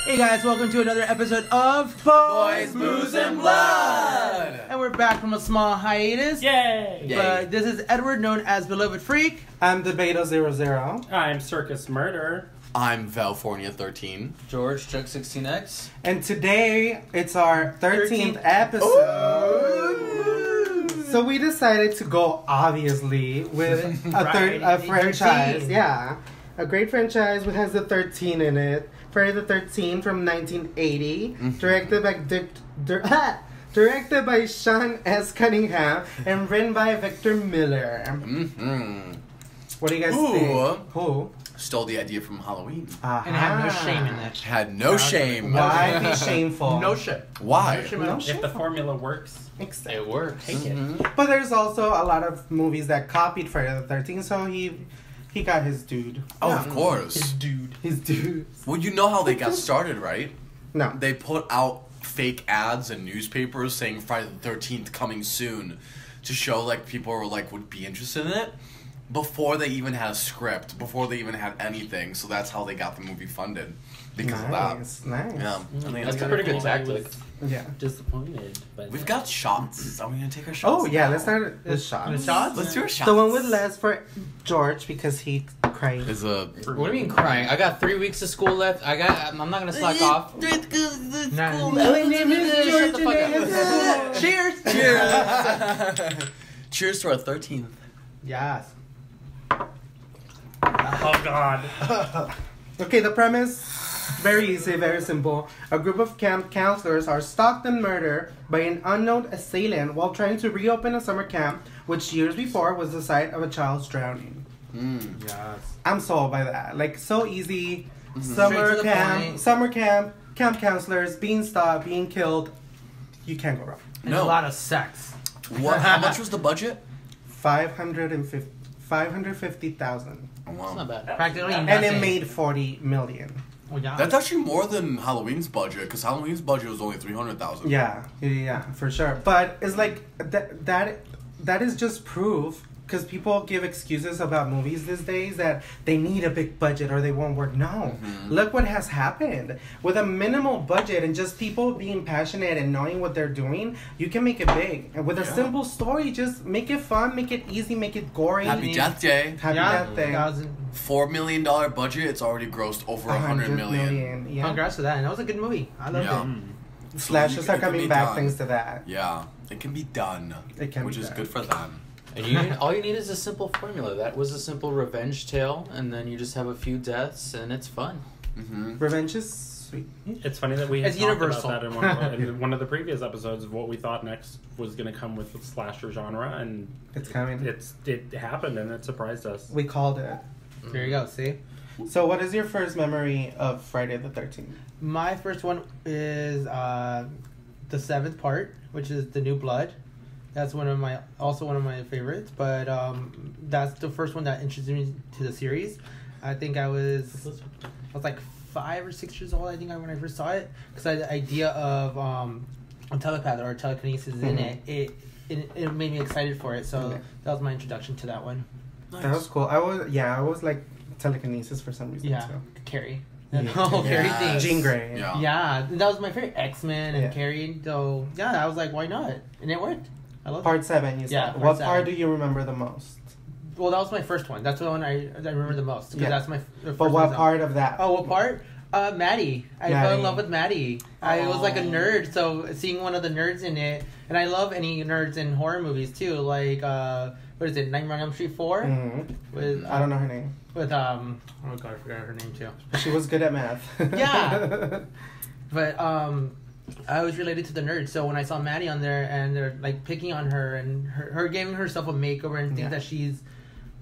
Hey guys, welcome to another episode of Boys, Booze, and Blood! And we're back from a small hiatus. Yay! But this is Edward, known as Beloved Freak. I'm Debato00. I'm Circus Murder. I'm Valfornia13. George, Chuck 16X. And today, it's our 13th episode. Ooh. So we decided to go, obviously, with a franchise. 13. Yeah. A great franchise which has the 13 in it. Friday the 13th from 1980. Directed by Sean S. Cunningham and written by Victor Miller. Mm-hmm. What do you guys Who think? Who? stole the idea from Halloween. And I have no shame in that. Had no shame. Why be shameful? No shame. Why? No shame. No No shame. If the formula works, Exactly. It works. take it. Mhm. But there's also a lot of movies that copied Friday the 13th, so he got his dude. Oh, Yeah. of course. His dude. Well, you know how they got started, right? No. They put out fake ads in newspapers saying Friday the 13th coming soon to show like people were like would be interested in it before they even had a script, before they even had anything. So that's how they got the movie funded because of that. Nice. Yeah, I think That's that's a pretty good I tactic. was Yeah. disappointed, but We've got shots. Are we gonna take our shots? Oh, yeah, now? let's start with shots. The shots? Let's do our shots. The one with less for George because he cried. is a. What do you mean crying? I got 3 weeks of school left. I'm not gonna slack off. My name is Shut the fuck up. Cheers! Cheers! Cheers to our 13th. Yes. oh god, Okay, the premise, very easy, very simple. A group of camp counselors are stalked and murdered by an unknown assailant while trying to reopen a summer camp, which years before was the site of a child's drowning. Yes. I'm sold by that. Like, so easy. Straight to the point. Summer camp counselors being stalked, being killed. You can't go wrong. And No. a lot of sex. What? How much was the budget? 550,000. Oh, wow. It's not bad. Practically And nothing. it made 40 million. Oh, yeah. That's actually more than Halloween's budget, because Halloween's budget was only 300,000. Yeah, for sure. But it's like that is just proof, because people give excuses about movies these days that they need a big budget or they won't work. No, look what has happened with a minimal budget and just people being passionate and knowing what they're doing. You can make it big, and with a Yeah. simple story, just make it fun, make it easy, make it gory. Happy Death Day. Happy Death Day. $4 million budget. It's already grossed over 100 million. Yeah. Congrats to that. And that was a good movie. I loved Yeah. it. Slashers You are can coming be back done. thanks to that. Yeah, it can be done. It can which be is done. good for them. And all you need is a simple formula. That was a simple revenge tale, and then you just have a few deaths, and it's fun. Mm-hmm. Revenge is sweet. it's funny that we had It's talked universal. about that in one of the previous episodes of what we thought next was going to come with the slasher genre, and It's coming. it happened, and it surprised us. We called it. There you go. See? So, what is your first memory of Friday the 13th? My first one is the 7th part, which is The New Blood. That's one of my favorites, but that's the first one that introduced me to the series. I think I was like 5 or 6 years old. I think when I first saw it, because I had the idea of a telepath or telekinesis in it. It made me excited for it. So Okay. that was my introduction to that one. That was cool. I was like telekinesis for some reason Yeah, too. Carrie. Yeah. The whole Carrie Yes. thing. Jean Grey. Yeah. Yeah, that was my favorite. X-Men and Yeah. Carrie. So yeah, I was like, why not? And it worked. I love it. Part 7, you said. Yeah, part What 7. part do you remember the most? Well, that was my first one. That's the one I remember the most. Because Yeah. that's my the first But what one I saw. part of that? Oh, what part? Maddie. I fell Maddie. in love with Maddie. I was like a nerd, so seeing one of the nerds in it, and I love any nerds in horror movies too. Like what is it? Nightmare on Elm Street 4 Mhm. with I don't know her name. with oh god, I forgot her name too. She was good at math. Yeah. But I was related to the nerd, so when I saw Maddie on there and they're like picking on her and her giving herself a makeover and think Yeah.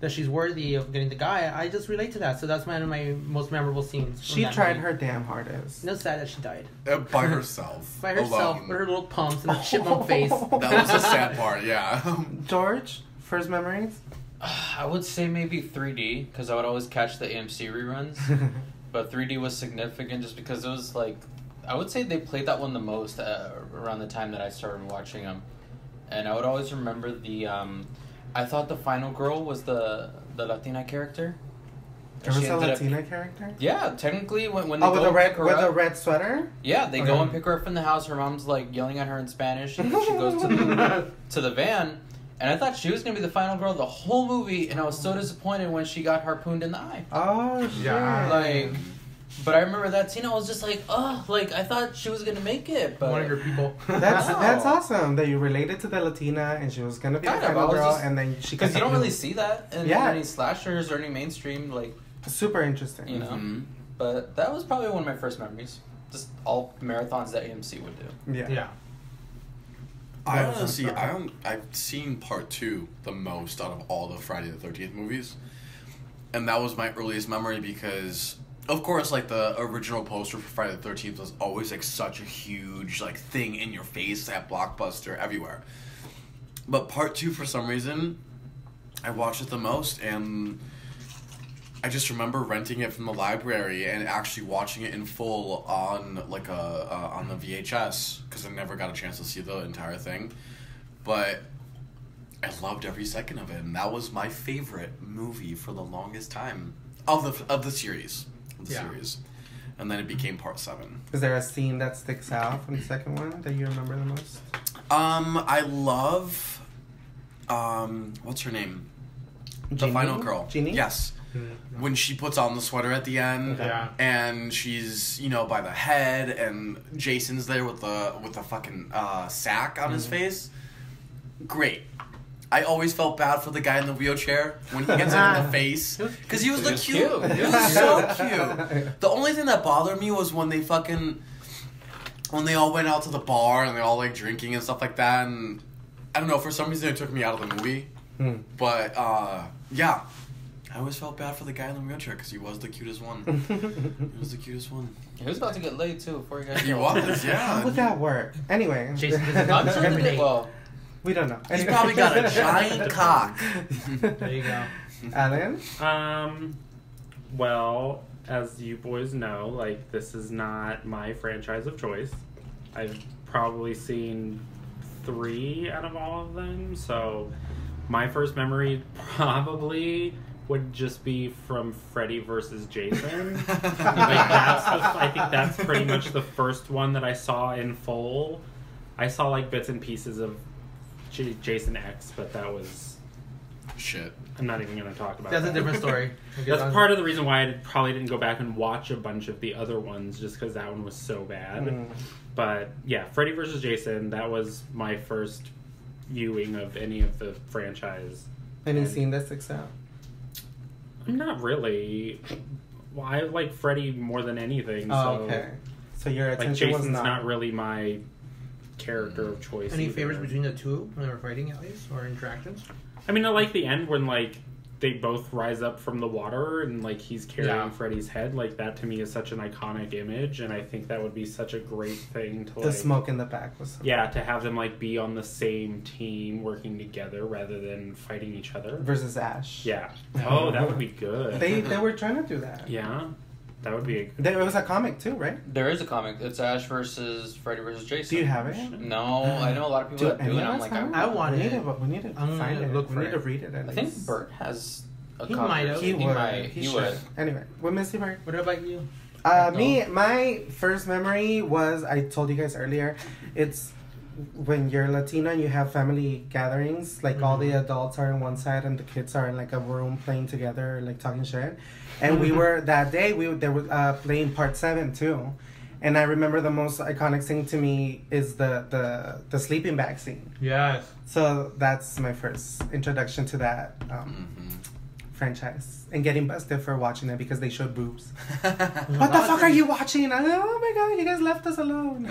that she's worthy of getting the guy, I just relate to that. So that's one of my most memorable scenes. from She that tried movie. her damn hardest. No, sad that she died By herself. by herself Alone. with her little pumps and her chipmunk face. That was the sad part, yeah. George, first memories? I would say maybe 3D, because I would always catch the AMC reruns. But 3D was significant just because it was like, I would say they played that one the most around the time that I started watching them. And I would always remember I thought the final girl was the Latina character. There was a Latina character? Yeah, technically, when they Oh, go with and pick her up, a red sweater? yeah, they Okay. go and pick her up from the house. Her mom's like yelling at her in Spanish, and then she goes to the van. And I thought she was gonna be the final girl the whole movie, and I was so disappointed when she got harpooned in the eye. Oh, shit. Yeah. Like, but I remember that scene. I was just like, oh, like I thought she was gonna make it, but One of your people. That's awesome that you related to the Latina and she was gonna be Kind the of, final I was girl just- and then she because got you don't really harpooned. see that in Yeah. any slashers or any mainstream, like, Super interesting. you know. Mhm. But that was probably one of my first memories. Just all marathons that AMC would do. Yeah. Yeah. I That was honestly, awesome. I've seen part 2 the most out of all the Friday the 13th movies, and that was my earliest memory because, of course, like the original poster for Friday the 13th was always like such a huge like thing in your face at Blockbuster everywhere. But part 2, for some reason, I watched it the most, and I just remember renting it from the library and actually watching it in full on like on the VHS because I never got a chance to see the entire thing, but I loved every second of it, and that was my favorite movie for the longest time of the series, Yeah. and then it became part 7. Is there a scene that sticks out from the second one that you remember the most? I love, what's her name? The Jeannie? final girl. Jeannie? Yes. When she puts on the sweater at the end, Yeah. and she's by the head, and Jason's there with the fucking sack on his face. Great. I always felt bad for the guy in the wheelchair when he gets hit in the face because he was the was cute. cute. He was so cute. The only thing that bothered me was when they all went out to the bar and they all like drinking and stuff like that, and I don't know, for some reason it took me out of the movie. Hmm. But yeah, I always felt bad for the guy in the wheelchair because he was the cutest one. He was the cutest one. He was about to get laid too before he got He killed. was, yeah. How would that work? Anyway. Jason doesn't I'm sure they Every did day. well. We don't know. He's probably got a giant cock. There you go. Alan? Well, as you boys know, like, this is not my franchise of choice. I've probably seen 3 out of all of them, so my first memory probably would just be from Freddy versus Jason. I think that's pretty much the first one that I saw in full. I saw like bits and pieces of Jason X, but that was... Shit. I'm not even going to talk about That's that. a different story. That's part of the reason why I probably didn't go back and watch a bunch of the other ones, just because that one was so bad. Mm. But yeah, Freddy vs. Jason, that was my first viewing of any of the franchise. Any And- scene that sticks out? Not really. Well, I like Freddy more than anything. Oh, so, okay. So your Like, attention was Jason's not... not really my character of choice. Any either. favorites between the two when they were fighting, at least, or interactions? I mean, I like the end when like they both rise up from the water and like he's carrying Yeah. Freddy's head. Like that to me is such an iconic image, and I think that would be such a great thing to The like. smoke in the back was... Yeah, to have them like be on the same team working together rather than fighting each other. Versus Ash. Yeah. Oh, that would be good. They were trying to do that. Yeah, that would be. It was a comic too, right? There is a comic. It's Ash versus Freddy versus Jason. Do you have it? No, I know a lot of people that do, any and of I'm us like, have it? I want we it. We need to I'm find gonna it. look We for need to it. read it. At I think least. Bert has a He comic. might have. He would. He should. would. Anyway, with Missy Bert. What about you? My first memory was, I told you guys earlier, it's when you're Latino and you have family gatherings, like all the adults are on one side and the kids are in like a room playing together, like talking shit. And we were, that day, they were playing part 7 too. And I remember the most iconic thing to me is the sleeping bag scene. Yes. So that's my first introduction to that franchise. And getting busted for watching it because they showed boobs. What the fuck are you watching? Oh my god, you guys left us alone.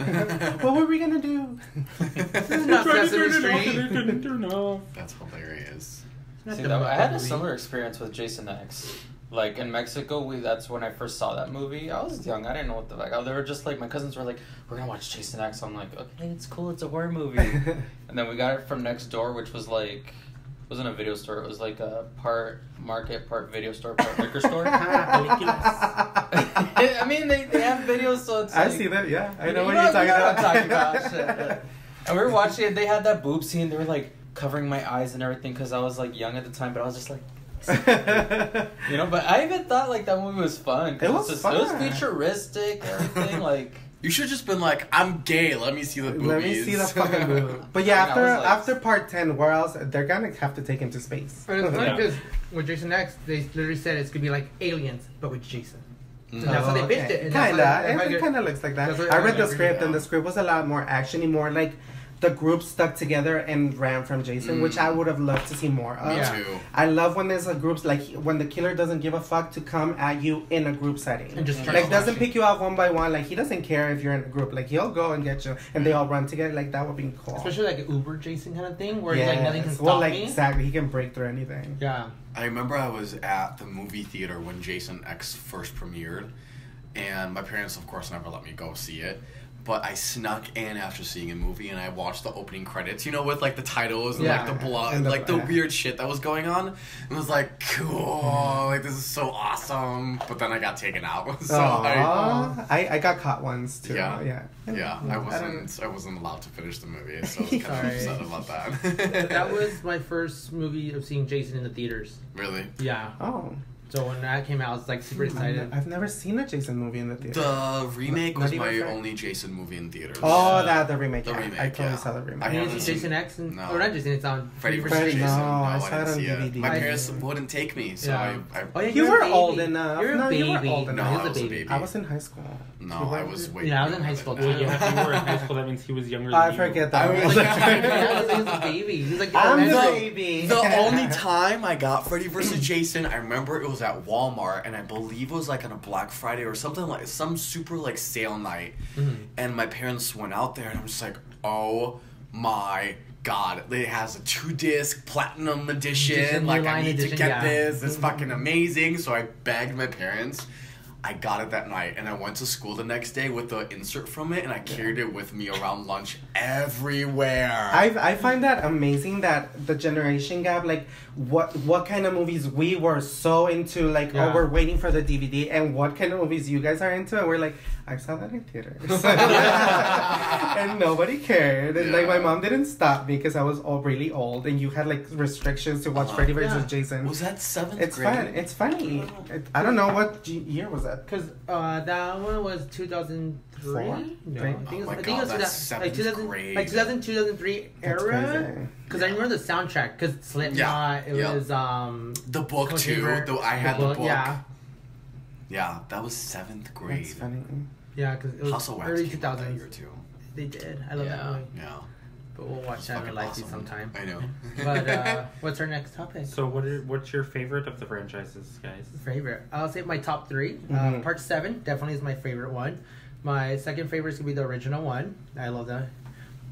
What were we gonna do? This is not Sesame Street. That's hilarious. Not See, the I had a movie. similar experience with Jason X. Like in Mexico, that's when I first saw that movie. I was young. I didn't know what the fuck. They were just like, my cousins were like, "We're gonna watch Jason X." I'm like, "Okay, it's cool. It's a horror movie." And then we got it from next door, which was like, it wasn't a video store. It was like a part market, part video store, part liquor store. I mean, they have videos, so it's. I like, see that, yeah. I you know what you you're talking what about. I'm talking about. Shit. And we were watching it. They had that boob scene. They were like covering my eyes and everything because I was like young at the time, but I was just like, jokes. You know, but I even thought like that movie was fun. 'Cause It was It was fun. futuristic, everything like. You should just been like, I'm gay. Let me see the boobies. Let me see the fucking movie. But yeah, I mean, I was like- after part 10, where else? They're gonna have to take him to space. And it's funny Yeah. because with Jason X, they literally said it's gonna be like Aliens, but with Jason. Mm. And that's how they pitched it. And that's Kinda. how It kind of looks like that. that's what I read the everything, script, and yeah. the script was a lot more actiony, more like the group stuck together and ran from Jason, which I would have loved to see more of. Me Yeah. too. I love when there's a group, like when the killer doesn't give a fuck to come at you in a group setting. And just try Like to doesn't smash pick you out one by one. Like he doesn't care if you're in a group. Like he'll go and get you, and they all run together. Like that would be cool. Especially like an Uber Jason kind of thing, where he's like nothing can stop well, like me. exactly, he can break through anything. Yeah. I remember I was at the movie theater when Jason X first premiered, and my parents, of course, never let me go see it. But I snuck in after seeing a movie, and I watched the opening credits. You know, with like the titles and Yeah. like the blood, And like the yeah. weird shit that was going on. And I was like, cool, like this is so awesome. But then I got taken out, so I got caught once too. Yeah. Yeah. I wasn't allowed to finish the movie, so I was kind of Sorry. upset about that. That was my first movie of seeing Jason in the theaters. really. Yeah. Oh. So when that came out, I was like super excited. I've never seen a Jason movie in the theater. The remake Not was even my fair. only Jason movie in theaters. Oh, the remake. The yeah. remake, I totally yeah. saw the remake. I You didn't haven't see seen- Jason X? No. Or not Jason, it's on Freddy Fever vs. Freddy, Jason. no, No, I I saw it didn't on see DVD. it. My I parents didn't. wouldn't take me, so Yeah. I Oh, yeah, You you're were a baby. old enough. You're a No, you were baby. old No, enough. He I was was a a baby. baby. I was in high school. No, You were- I was way. Yeah, I was in younger high than school, that. too. Well, yeah, if you were in high school, that means he was younger than I you. forget that. I was like, Yeah, he was a baby. He was like, I'm the elementary. baby. The only time I got Freddy vs. Jason, I remember it was at Walmart, and I believe it was like on a Black Friday or something, like some super like sale night. And my parents went out there, and I'm just like, oh my god, it has a 2-disc platinum edition. Edition, Like new I line need to edition, get yeah. this. It's fucking amazing. So I begged my parents. I got it that night, and I went to school the next day with the insert from it, and I carried it with me around lunch everywhere. I find that amazing that the generation gap, like what kind of movies we were so into, like Yeah. oh we're waiting for the DVD, and what kind of movies you guys are into, and we're like I saw that in theaters, and nobody cared, and like my Yeah. mom didn't stop me because I was all really old, and you had like restrictions to watch Freddy vs. Yeah. Jason. Was that 7th It's grade? fun. It's funny. I don't know what year was that. Because that one was 2003? Four? No, Three? I think Oh my it was, God, like that's 2000, 7th grade. like 2003 That's era. crazy. Because I remember the soundtrack. Because Slipknot, Yeah, it yeah. was The book Coach too. Weaver, I had the book. Yeah, Yeah, that was 7th grade. That's funny. yeah, because it was House of Wax early came out that 2000s. year too. They did. I love Yeah. that movie. Yeah, But we'll watch it's that in fucking life awesome. sometime. I know. But what's our next topic? So what's your favorite of the franchises, guys? Favorite? I'll say my top 3. Mhm. Part 7 definitely is my favorite one. My second favorite is gonna be the original one. I love that.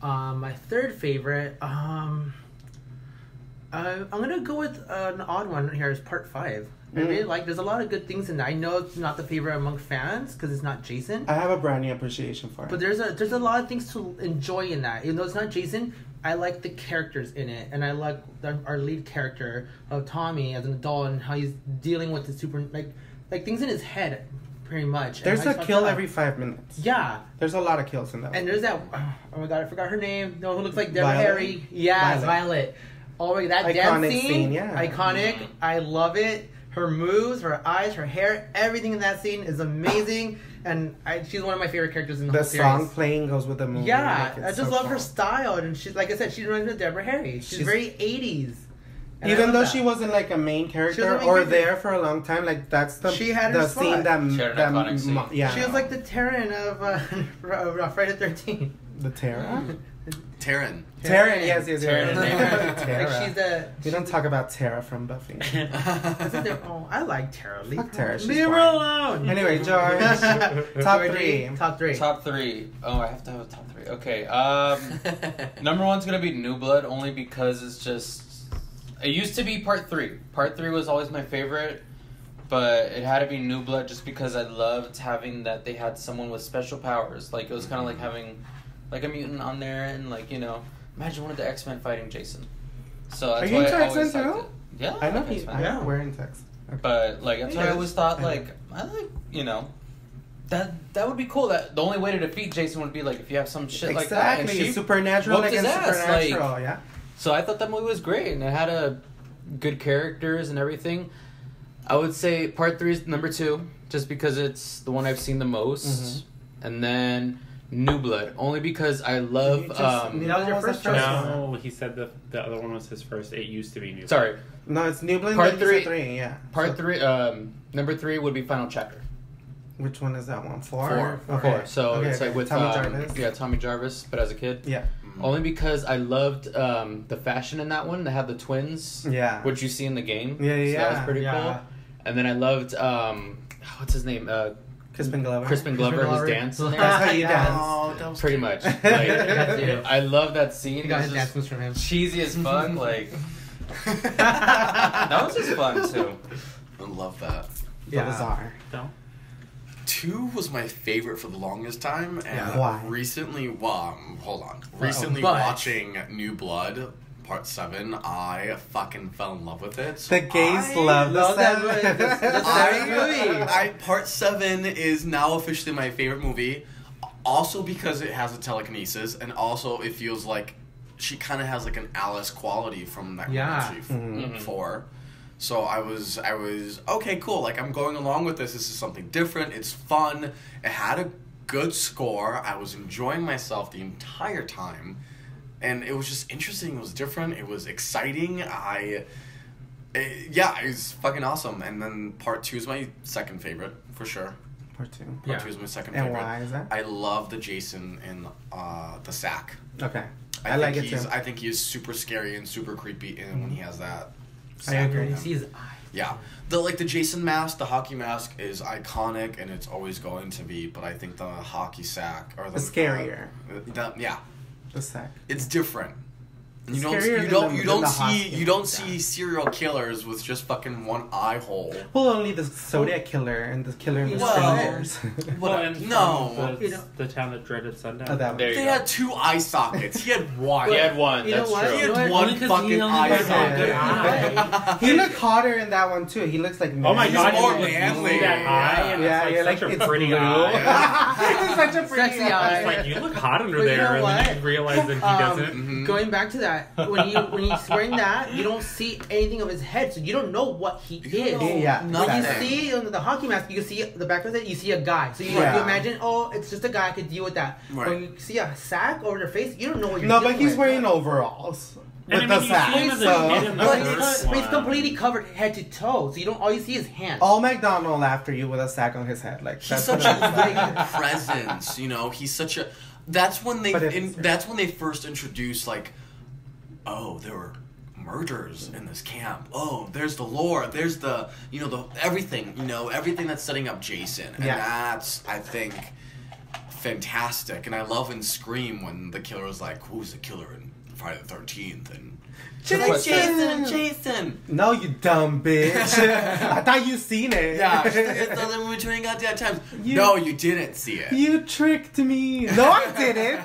My third favorite, I'm gonna go with an odd one here. Is Part 5. I really like. There's a lot of good things in that. I know it's not the favorite among fans because it's not Jason. I have a brand new appreciation for it. But there's a lot of things to enjoy in that. Even though it's not Jason, I like the characters in it, and I like our lead character of Tommy as an adult and how he's dealing with the super like things in his head, pretty much. There's And how a he's kill fucked up. every 5 minutes. Yeah, There's a lot of kills in that. and there's that. Oh my god, I forgot her name. No, who looks like Deborah Violet? Harry? Yeah, it's Violet. Oh my, that dance Iconic scene, scene, yeah. iconic. I love it. Her moves, her eyes, her hair, everything in that scene is amazing, and she's one of my favorite characters in the The whole song series. playing goes with the movie. Yeah, like, I it's just so love her cool. style, and she's like I said, she reminds me of Deborah Harry. She's very 80s. And I Even love though that. she wasn't like a main character main or character. there for a long time, like that's the She had her the scene spot. She had an iconic scene. yeah. She was like the Terran of Friday the 13th. the Tara. Taryn. Taryn, yes. Taryn and Aaron. Tara. Like she's the. We don't talk about Tara from Buffy. Isn't there, oh, I like Tara. Leave Fuck Tara, she's Leave her boring. alone. Anyway, George, top Georgie, 3. Top 3. Top 3. Oh, I have to have a top 3. Okay. Number 1's gonna be New Blood, only because it's just. It used to be Part 3. Part 3 was always my favorite, but it had to be New Blood just because I loved having that they had someone with special powers. Like it was kind of like having, like a mutant on there, and like imagine one of the X-Men fighting Jason. So that's Are you why into I always X-Men liked too? it. Yeah, I know like X-Men. I know we're in text. But like that's why I Yes. always thought I know. like I like that would be cool. That the only way to defeat Jason would be like if you have some shit like that. And Exactly, she supernatural whooped his against ass, supernatural, like- yeah. So I thought that movie was great, and it had a good characters and everything. I would say Part 3 is number 2, just because it's the one I've seen the most, and then New Blood, only because I love. that was your first choice. No, he said the other one was his first. It used to be New Blood. Sorry, No, it's New Blood. Part then you said 3. 3, yeah. Part 3. Number 3 would be Final Chapter. Which one is that one? 4? 4. Okay. 4. So Okay, it's okay. like with Tommy Jarvis. Yeah, Tommy Jarvis, but as a kid. Yeah. Only because I loved the fashion in that one. They had the twins, Yeah. which you see in the game. Yeah, yeah, So that was yeah. pretty cool. And then I loved what's his name? Crispin Glover. Crispin Glover, Glover. his dance. in there. That's how you dance. Oh, that was Pretty much. Like, That's you. I love that scene. He got It his was dance just moves from him. cheesy as fuck. Like that was just fun too. I love that. Yeah. Bizarre. No? 2 was my favorite for the longest time, and Yeah. Why? recently, recently But- watching New Blood Part 7, I fucking fell in love with it. So The gays I love love that the movie. The seventh movie. Part 7 is now officially my favorite movie, also because it has a telekinesis, and also it feels like she kind of has like an Alice quality from that Yeah. movie 4. So I was okay, cool. Like, I'm going along with this. This is something different. It's fun. It had a good score. I was enjoying myself the entire time, and it was just interesting. It was different. It was exciting. It was fucking awesome. And then Part 2 is my second favorite for sure. Part 2. Part 2 is my second And favorite. why is that? I love the Jason in the sack. Okay. I like it too. I think he is super scary and super creepy when he has that. I agree. You see his eyes. Yeah, the Jason mask, the hockey mask is iconic, and it's always going to be. But I think the hockey sack or the Scarier. Yeah, The sack. it's different. You Scarier don't than the hospital. see serial killers with just fucking one eye hole. Well, only the Zodiac Killer and the Killer in the Well, Strangers. and no. from the town that dreaded sundown. Oh, that one. There you They go. had 2 eye sockets. He had one. He had one. You know That's what? true. He You know had what? one Only 'cause fucking he only eye has one socket. good eye. He looked hotter in that one too. He looks like Oh my He's god, more you manly. see that eye, and Yeah, it's you're like such like, a it's pretty blue. eye. It's such a pretty Sexy eye. eye. It's like, you look hot under But you there, know and what? then you realize that he doesn't. Mhm. Going back to that, when he's wearing that, you don't see anything of his head, so you don't know what he is. know Yeah, When you nothing. see under the hockey mask, you can see the back of it. You see a guy, so you Yeah. imagine, oh, it's just a guy. I could deal with that. Right. When you see a sack over their face, you don't know what you're. No, but dealing he's with. wearing overalls And with I the mean, you see him sack. as a So kid in the But first it's one. completely covered head to toe, so you don't. All you see is hands. all McDonald after you with a sack on his head. Like He's that's such what a I'm saying. big presence, you know. He's such a. That's when they. But it's- That's when they first introduced like, oh, there were murders in this camp. Oh, there's the lore. There's the the everything. Everything that's setting up Jason, and Yeah. that's I think fantastic. And I love in Scream when the killer was like, "Who's the killer in Friday the 13th?" and Jason. No, you dumb bitch. I thought you seen it. Yeah, it's the movie 20 goddamn times. You- No, you didn't see it. You tricked me. No, I didn't.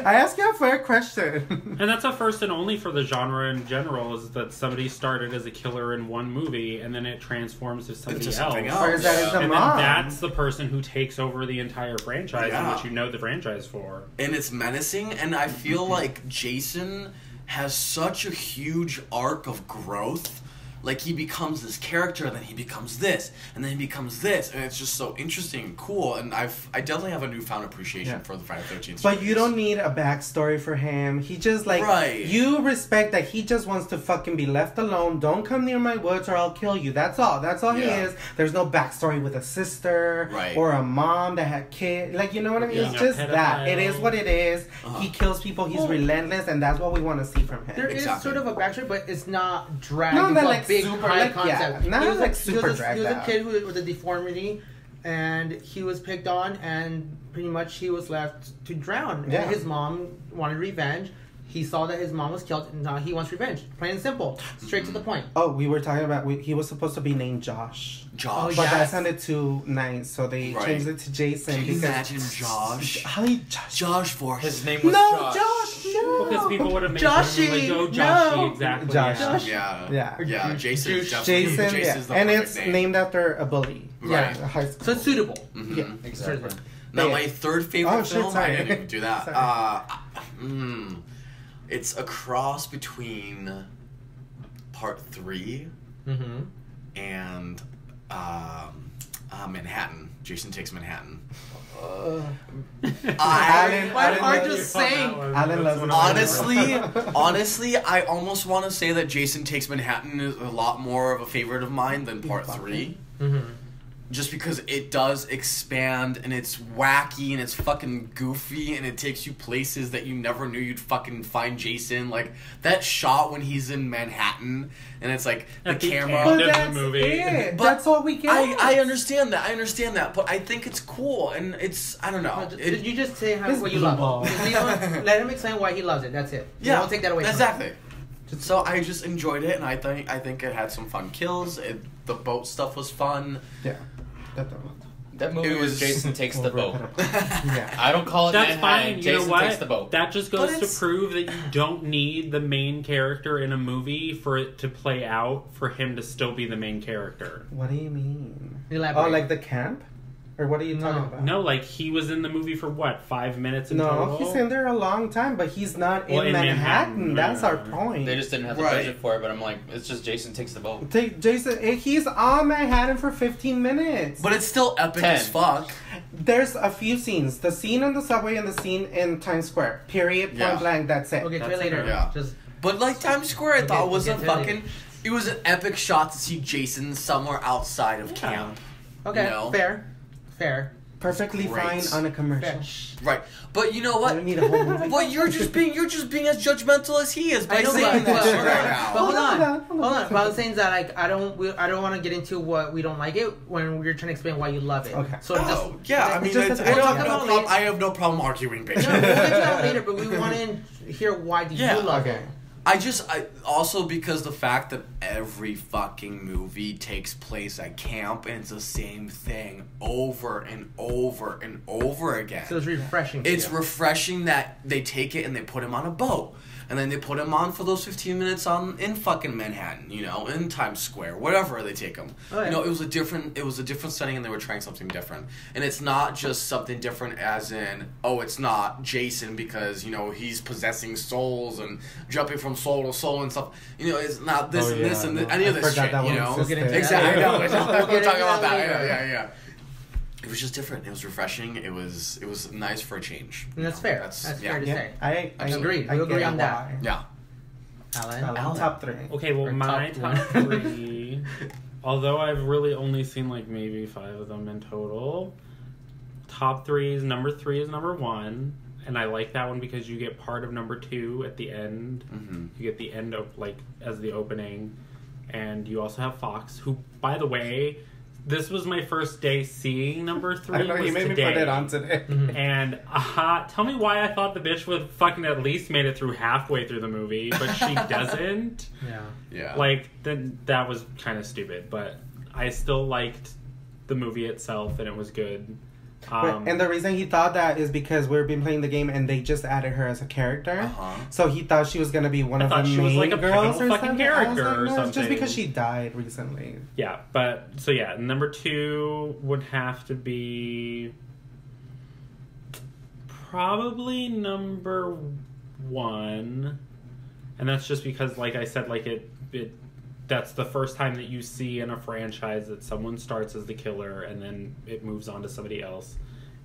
I asked you a fair question. And that's a first and only for the genre in general, is that somebody started as a killer in one movie and then it transforms to somebody Into something else. else. Or is that his And mom? then that's the person who takes over the entire franchise Yeah. and what you know the franchise for. And it's menacing, and I feel like Jason has such a huge arc of growth. Like, he becomes this character, and then he becomes this, and then he becomes this, and it's just so interesting and cool. And I definitely have a newfound appreciation Yeah. for the Friday the 13th But series. you don't need a backstory for him. He just like Right. you respect that he just wants to fucking be left alone. Don't come near my woods or I'll kill you. That's all. That's all he Yeah. is. There's no backstory with a sister Right. or a mom that had kids. Like, you know what I mean? Being It's a just that. It is pedophile. what it is. Uh-huh. He kills people. He's Well, relentless, and that's what we want to see from him. There is Exactly. sort of a backstory, but it's not dragged Not into that, a like, big super, high like, concept. yeah, not he was like a, super he was dragged a out. kid with a deformity, and he was picked on, and pretty much he was left to drown. Yeah. And his mom wanted revenge. He saw that his mom was killed, and now he wants revenge. Plain and simple, straight to the point. Oh, we were talking about he was supposed to be named Josh. Josh. But Yes. that sounded too nice, so they Right. changed it to Jason. Can you because imagine Josh? Hi, Josh. Josh Voorhees. His name was No, Josh. Josh, no. Because people would have made Joshy, him like, oh, Joshy, no. exactly. Josh. Yeah. Josh. Yeah. Yeah. Yeah, Jason is Juice. definitely Jason, Jason's the and perfect it's name. named after a bully. Right. Yeah, high school. So it's suitable. Mhm. Yeah. Exactly. Now, Yeah. my third favorite Oh, shit, film, sorry. I didn't even do that. Sorry. It's a cross between Part 3 Mm-hmm. and Manhattan. Jason Takes Manhattan. Why aren't you saying? Alan loves Honestly, I almost want to say that Jason Takes Manhattan is a lot more of a favorite of mine than Part 3. Mm-hmm. Just because it does expand and it's wacky and it's fucking goofy and it takes you places that you never knew you'd fucking find Jason. Like that shot when he's in Manhattan and it's like At the camera. end But of that's the movie. it. But That's all we get. I understand that, but I think it's cool and it's I don't know. You just say His what you blue love. ball. Let him explain why he loves it. That's it. Yeah, Don't take that away. Exactly. So I just enjoyed it and I think it had some fun kills. The boat stuff was fun. Yeah. That movie It was was Jason Takes the Boat. Yeah. I don't call it That's Manhattan. fine. You Jason know what? Takes the Boat. That just But goes to it's- prove that you don't need the main character in a movie for it to play out for him to still be the main character. What do you mean? Elaborate. Oh, like the camp? Or what are you talking about? No, like he was in the movie for what, 5 minutes in No, total? he's in there a long time, but he's not Well, in in Manhattan. Manhattan, That's yeah. our point. They just didn't have the Right. budget for it, but I'm like, it's just Jason Takes the Boat. Take Jason. He's on Manhattan for 15 minutes. But it's still epic 10. as fuck. There's a few scenes. The scene on the subway and the scene in Times Square. Period. Point Yeah. blank. That's it. We'll get to it That's later. okay. Yeah. Just But like Times Square, I Okay, thought was we'll a get to it fucking. It was an epic shot to see Jason somewhere outside of camp. okay. You know? Fair. Perfectly Great. fine on a commercial. Right, but you know I what? don't need a whole movie. But you're just being as judgmental as he is by I know, saying but that shit right now. hold on. Hold on. But I was saying that like I don't want to get into what we don't like it when we're trying to explain why you love it. Okay. So Oh, yeah, I mean, just- I we'll talk have about no it problem. later. I have no problem arguing, we'll get to bitch. that later. But we want to hear why do Yeah. you love Okay. it? I also because the fact that every fucking movie takes place at camp and it's the same thing over and over and over again. So it's refreshing. to It's you. refreshing that they take it and they put him on a boat. And then they put him on for those 15 minutes in fucking Manhattan, you know, in Times Square, wherever they take him. Oh, yeah. You know, it was a different setting and they were trying something different. And it's not just something different as in, oh, it's not Jason because, you know, he's possessing souls and jumping from soul to soul and stuff. You know, it's not this Oh, and this yeah, and no, any of I this forgot shit, that you one know? We'll get into that Exactly. later. I know. We'll We're get talking into about that that. later. Yeah. It was just different. It was refreshing. It was nice for a change. And that's fair. That's fair to Yeah, say. I Agreed. I We'll get agree on that. why. Yeah. Alan. Alan, top 3. Okay, well, Or my top top one. 3, although I've really only seen like maybe 5 of them in total, top 3 is number 1, and I like that one because you get part of number 2 at the end. Mm-hmm. You get the end of like as the opening, and you also have Fox, who, by the way, this was my first day seeing number 3. I know, was you made today. me put it on today. And tell me why I thought the bitch would fucking at least made it through halfway through the movie, but she doesn't. Yeah. Yeah. Like, then that was kind of stupid, but I still liked the movie itself, and it was good. And the reason he thought that is because we've been playing the game and they just added her as a character. Uh-huh. So he thought she was gonna be one I of the thought she was main like a girls pivotal or fucking something. I was character like, or no, it's just something. because she died recently. Yeah, but so yeah, number 2 would have to be probably number 1, and that's just because, like I said, like it that's the first time that you see in a franchise that someone starts as the killer and then it moves on to somebody else,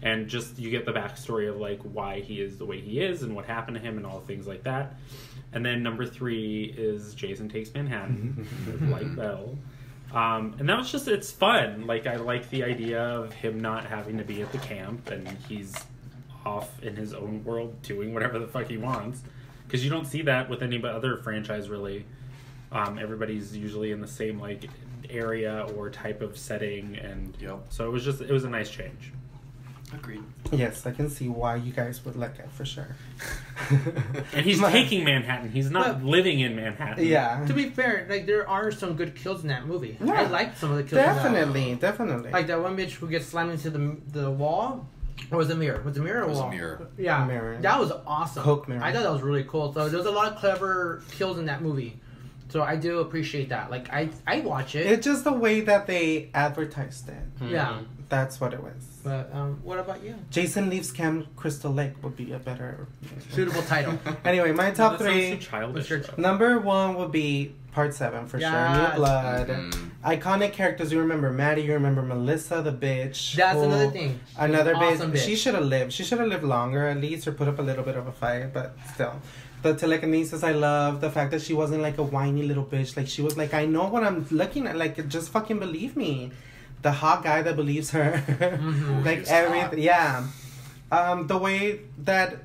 and just you get the backstory of like why he is the way he is and what happened to him and all things like that. And then number 3 is Jason Takes Manhattan with Light Bell. And that was just, it's fun. Like, I like the idea of him not having to be at the camp and he's off in his own world doing whatever the fuck he wants. Because you don't see that with any other franchise, really. Everybody's usually in the same, like, area or type of setting. And Yep. so it was a nice change. Agreed. Yes, I can see why you guys would like it for sure. And he's My- taking Manhattan. He's not But- living in Manhattan. Yeah. To be fair, like there are some good kills in that movie. Yeah. I liked some of the kills. in that. Definitely. Like that one bitch who gets slammed into the wall. Or was it a mirror? Was it a mirror or It was a wall? mirror. Yeah. Mirror. That was awesome. Coke mirror. I thought that was really cool. So there was a lot of clever kills in that movie. So I do appreciate that. Like I watch it. It's just the way that they advertised it. Yeah. That's what it was. But what about you? Jason Leaves Camp Crystal Lake would be a better Suitable title. Anyway, my top That sounds three. too childish. What's your- though. Number one would be Part 7 for sure. Yes. New Blood. Mhm. Iconic characters. You remember Maddie. You remember Melissa, the bitch. That's who- another thing. Another Awesome bitch. bitch. She should have lived. She should have lived longer at least, or put up a little bit of a fight. But still, the telekinesis I love. The fact that she wasn't like a whiny little bitch. Like she was like, I know what I'm looking at. Like just fucking believe me. The hot guy that believes her. Mhm. Like He's everything. hot. Yeah. The way that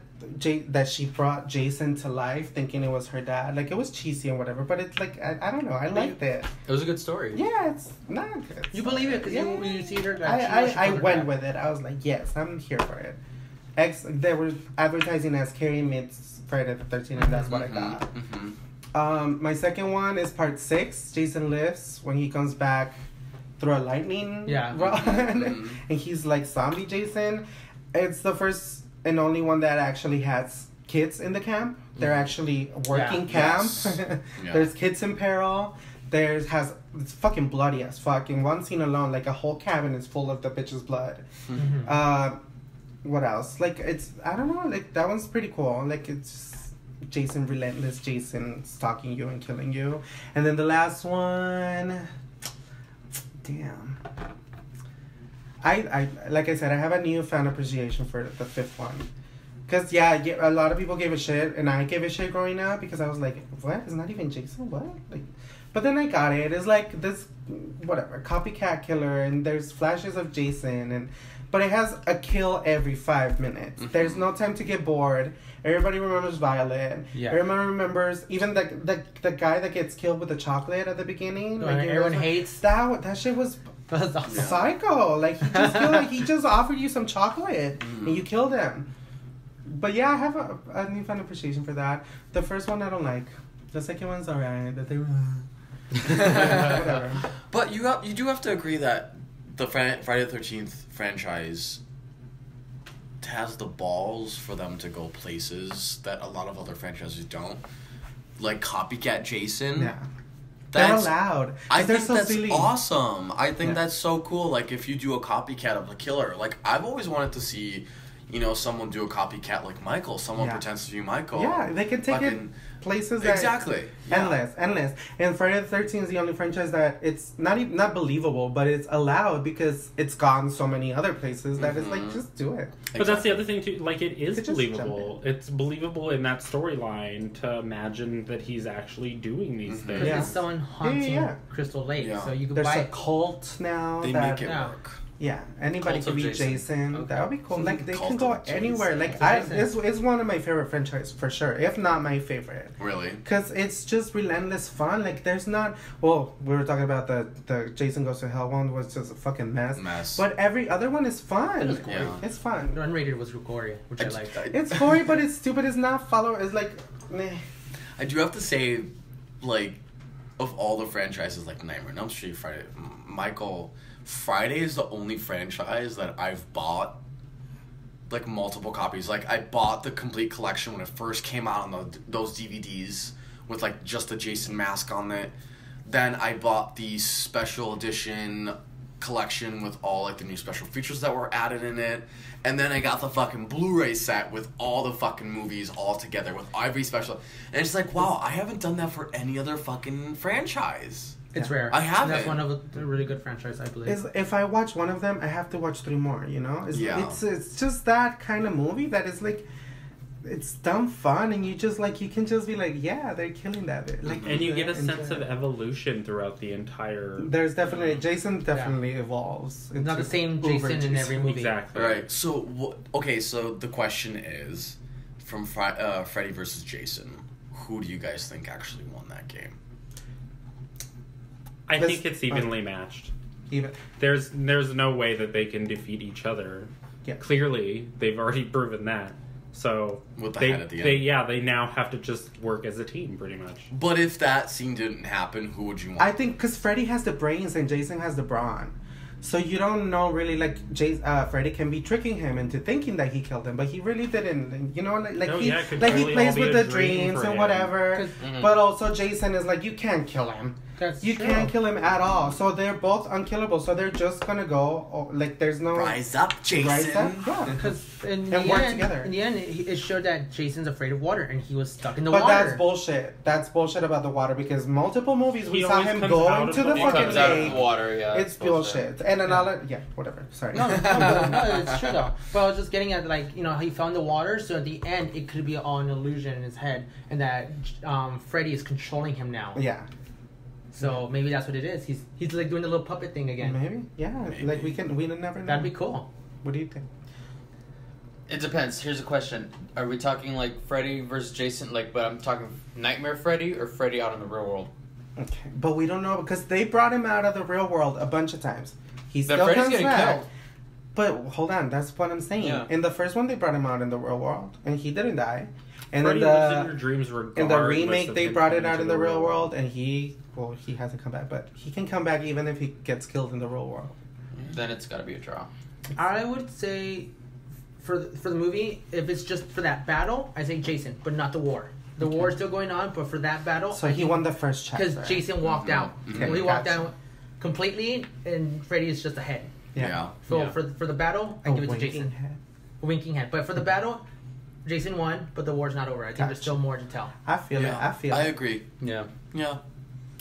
that she brought Jason to life, thinking it was her dad. Like it was cheesy and whatever. But it's like I don't know. I liked it. It was a good story. Yeah, it's not good. You believe it because you see her. I went with it. I was like, yes, I'm here for it. They were advertising as Carrie meets Friday the 13th, and that's what I got. Mhm. My second one is Part 6. Jason lives when he comes back through a lightning rod, Mhm. and he's like zombie Jason. It's the first and only one that actually has kids in the camp. They're actually working camp. Yes. Yeah. There's kids in peril. It's fucking bloody as fuck. In one scene alone, like a whole cabin is full of the bitch's blood. Mhm. What else? Like I don't know. Like that one's pretty cool. Like it's Jason, relentless Jason stalking you and killing you. And then the last one, damn. I like I said, I have a newfound appreciation for the fifth one. Cause yeah, a lot of people gave a shit, and I gave a shit growing up because I was like, what? It's not even Jason. What? Like, but then I got it. It's like this, whatever, copycat killer, and there's flashes of Jason, but it has a kill every 5 minutes. Mhm. There's no time to get bored. Everybody remembers Violet. Yeah. Everyone remembers even the guy that gets killed with the chocolate at the beginning. The one everyone hates. That shit was That's awesome. Yeah. psycho. Like he just killed, like he just offered you some chocolate Mhm. and you killed him. But yeah, I have a newfound appreciation for that. The first one I don't like. The second one's alright. The third whatever. But you do have to agree that the Friday the 13th franchise has the balls for them to go places that a lot of other franchises don't. Like copycat Jason. Yeah. They're That's allowed. I They're think so that's silly. awesome. I think Yeah. that's so cool. Like if you do a copycat of a killer, like I've always wanted to see, someone do a copycat like Michael. Someone Yeah. pretends to be Michael. Yeah, they can take it Fucking- places that Exactly. Yeah. endless. And Friday the 13th is the only franchise that it's not believable, but it's allowed because it's gone so many other places that it's like Mhm. just do it. But that's the other thing too. Like it is Could just believable. It's believable in that storyline to imagine that he's actually doing these Mhm. things. Because Yeah. it's someone haunting Yeah. Crystal Lake, Yeah. so you could There's buy a cult now They that make it Yeah. work. yeah, anybody Cult could of be Jason. Jason. Okay. That would be cool. Like they Cult can go of Jason. anywhere. Like Cult of Jason. it's one of my favorite franchises for sure, if not my favorite. Really. Cause it's just relentless fun. Like there's not. Well, we were talking about the Jason Goes to Hell one was just a fucking mess. But Every other one is fun. It was gory. Yeah. It's fun. The unrated was gory, which I liked. It's gory, but it's stupid. It's not follow. It's like, meh. I do have to say, like, of all the franchises, like Nightmare on Elm Street, Friday, Michael, Friday is the only franchise that I've bought, like, multiple copies. Like, I bought the complete collection when it first came out on those DVDs with, like, just the Jason mask on it. Then I bought the special edition collection with all, like, the new special features that were added in it. And then I got the fucking Blu-ray set with all the fucking movies all together with every special. And it's like, wow, I haven't done that for any other fucking franchise. It's Yeah. rare. I haven't. That's one of a really good franchise, I believe. Is if I watch one of them, I have to watch 3 more. You know, Yeah. It's just that kind of movie that is like, it's dumb fun, and you can just be like, yeah, they're killing that bit. Like, And you get a enjoy sense it. of evolution throughout the entire. There's definitely Jason definitely evolves. Not the into same Uber Jason in every movie. Exactly. Right. So, okay, so the question is, from Freddy versus Jason, who do you guys think actually won that game? I This- think it's evenly matched. Even There's no way that they can defeat each other. Yeah. Clearly, they've already proven that. So With the they, head at the end. they now have to just work as a team, pretty much. But if that scene didn't happen, who would you want? I think because Freddy has the brains and Jason has the brawn. So you don't know really, like, Freddy can be tricking him into thinking that he killed him, but he really didn't. And, you know, No, he yeah, it could like he totally plays all be with a the dream dreams for and him. whatever. But also Jason is like, you can't kill him. That's You true. can't kill him at all. So they're both unkillable. So they're just gonna go, like, there's no... Rise up, Jason. Rise up? Yeah. Because in And the work end, together. in the end, it showed that Jason's afraid of water, and he was stuck in the But water. that's bullshit. That's bullshit about the water, because multiple movies we He saw always him comes go out into of the the He water. fucking comes out of lake. the water, yeah. It's bullshit. And another... Yeah, whatever. Sorry. No, it's true though. But I was just getting at, like, you know, he found the water, so at the end it could be all an illusion in his head, and that Freddy is controlling him now. Yeah. So maybe that's what it is. He's like doing the little puppet thing again. Maybe. Yeah. Maybe. Like, we never know. That'd be cool. What do you think? It depends. Here's a question: are we talking like Freddy versus Jason? Like, but I'm talking Nightmare Freddy or Freddy out in the real world. Okay. But we don't know, because they brought him out of the real world a bunch of times. He Then still Freddy's comes getting back. killed. But hold on, that's what I'm saying. Yeah. In the first one, they brought him out in the real world, and he didn't die. And Freddy in was in your the dreams in regardless the remake, of they him brought it coming out to in the real world, and he hasn't come back, but he can come back even if he gets killed in the real world. Then it's got to be a draw. I would say for the movie, if it's just for that battle, I say Jason, but not the war. The war is still going on, but for that battle, So he won the first chapter. because Jason walked out. Okay, Well, he walked gotcha. out completely, and Freddy is just ahead. Yeah. So Yeah. for the battle, I A give it to winking Jason. head. Winking head. But for the battle, Jason won, but the war's not over. I think there's Gotcha. still more to tell. I feel it. Yeah. I feel I it. agree. Yeah. Yeah.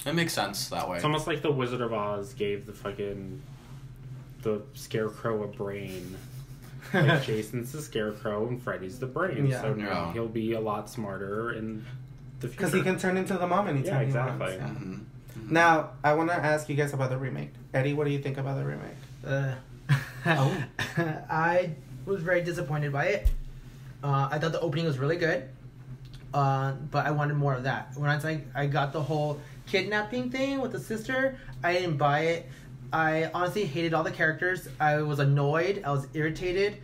It makes sense that way. It's almost like the Wizard of Oz gave the Scarecrow a brain. Like Jason's the Scarecrow and Freddy's the brain. Yeah. So now Yeah. he'll be a lot smarter in the future. Because he can turn into the mom anytime Yeah, he exactly. wants. Yeah. Mhm. Now, I want to ask you guys about the remake. Eddie, what do you think about the remake? Oh. I was very disappointed by it. I thought the opening was really good, but I wanted more of that. When I got the whole kidnapping thing with the sister, I didn't buy it. I honestly hated all the characters. I was annoyed. I was irritated.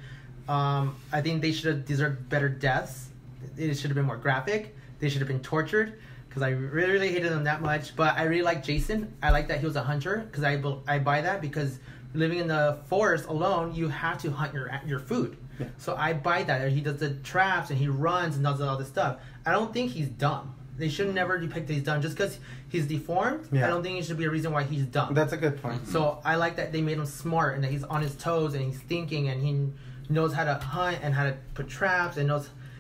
I think they should have deserved better deaths. It should have been more graphic. They should have been tortured, because I really, really hated them that much. But I really like Jason. I like that he was a hunter, because I buy that, because living in the forest alone, you have to hunt your food. Yeah. So I buy that. He does the traps and he runs and does all this stuff. I don't think he's dumb. They should never depict that he's dumb. Just because he's deformed, Yeah. I don't think it should be a reason why he's dumb. That's a good point. So I like that they made him smart and that he's on his toes and he's thinking and he knows how to hunt and how to put traps and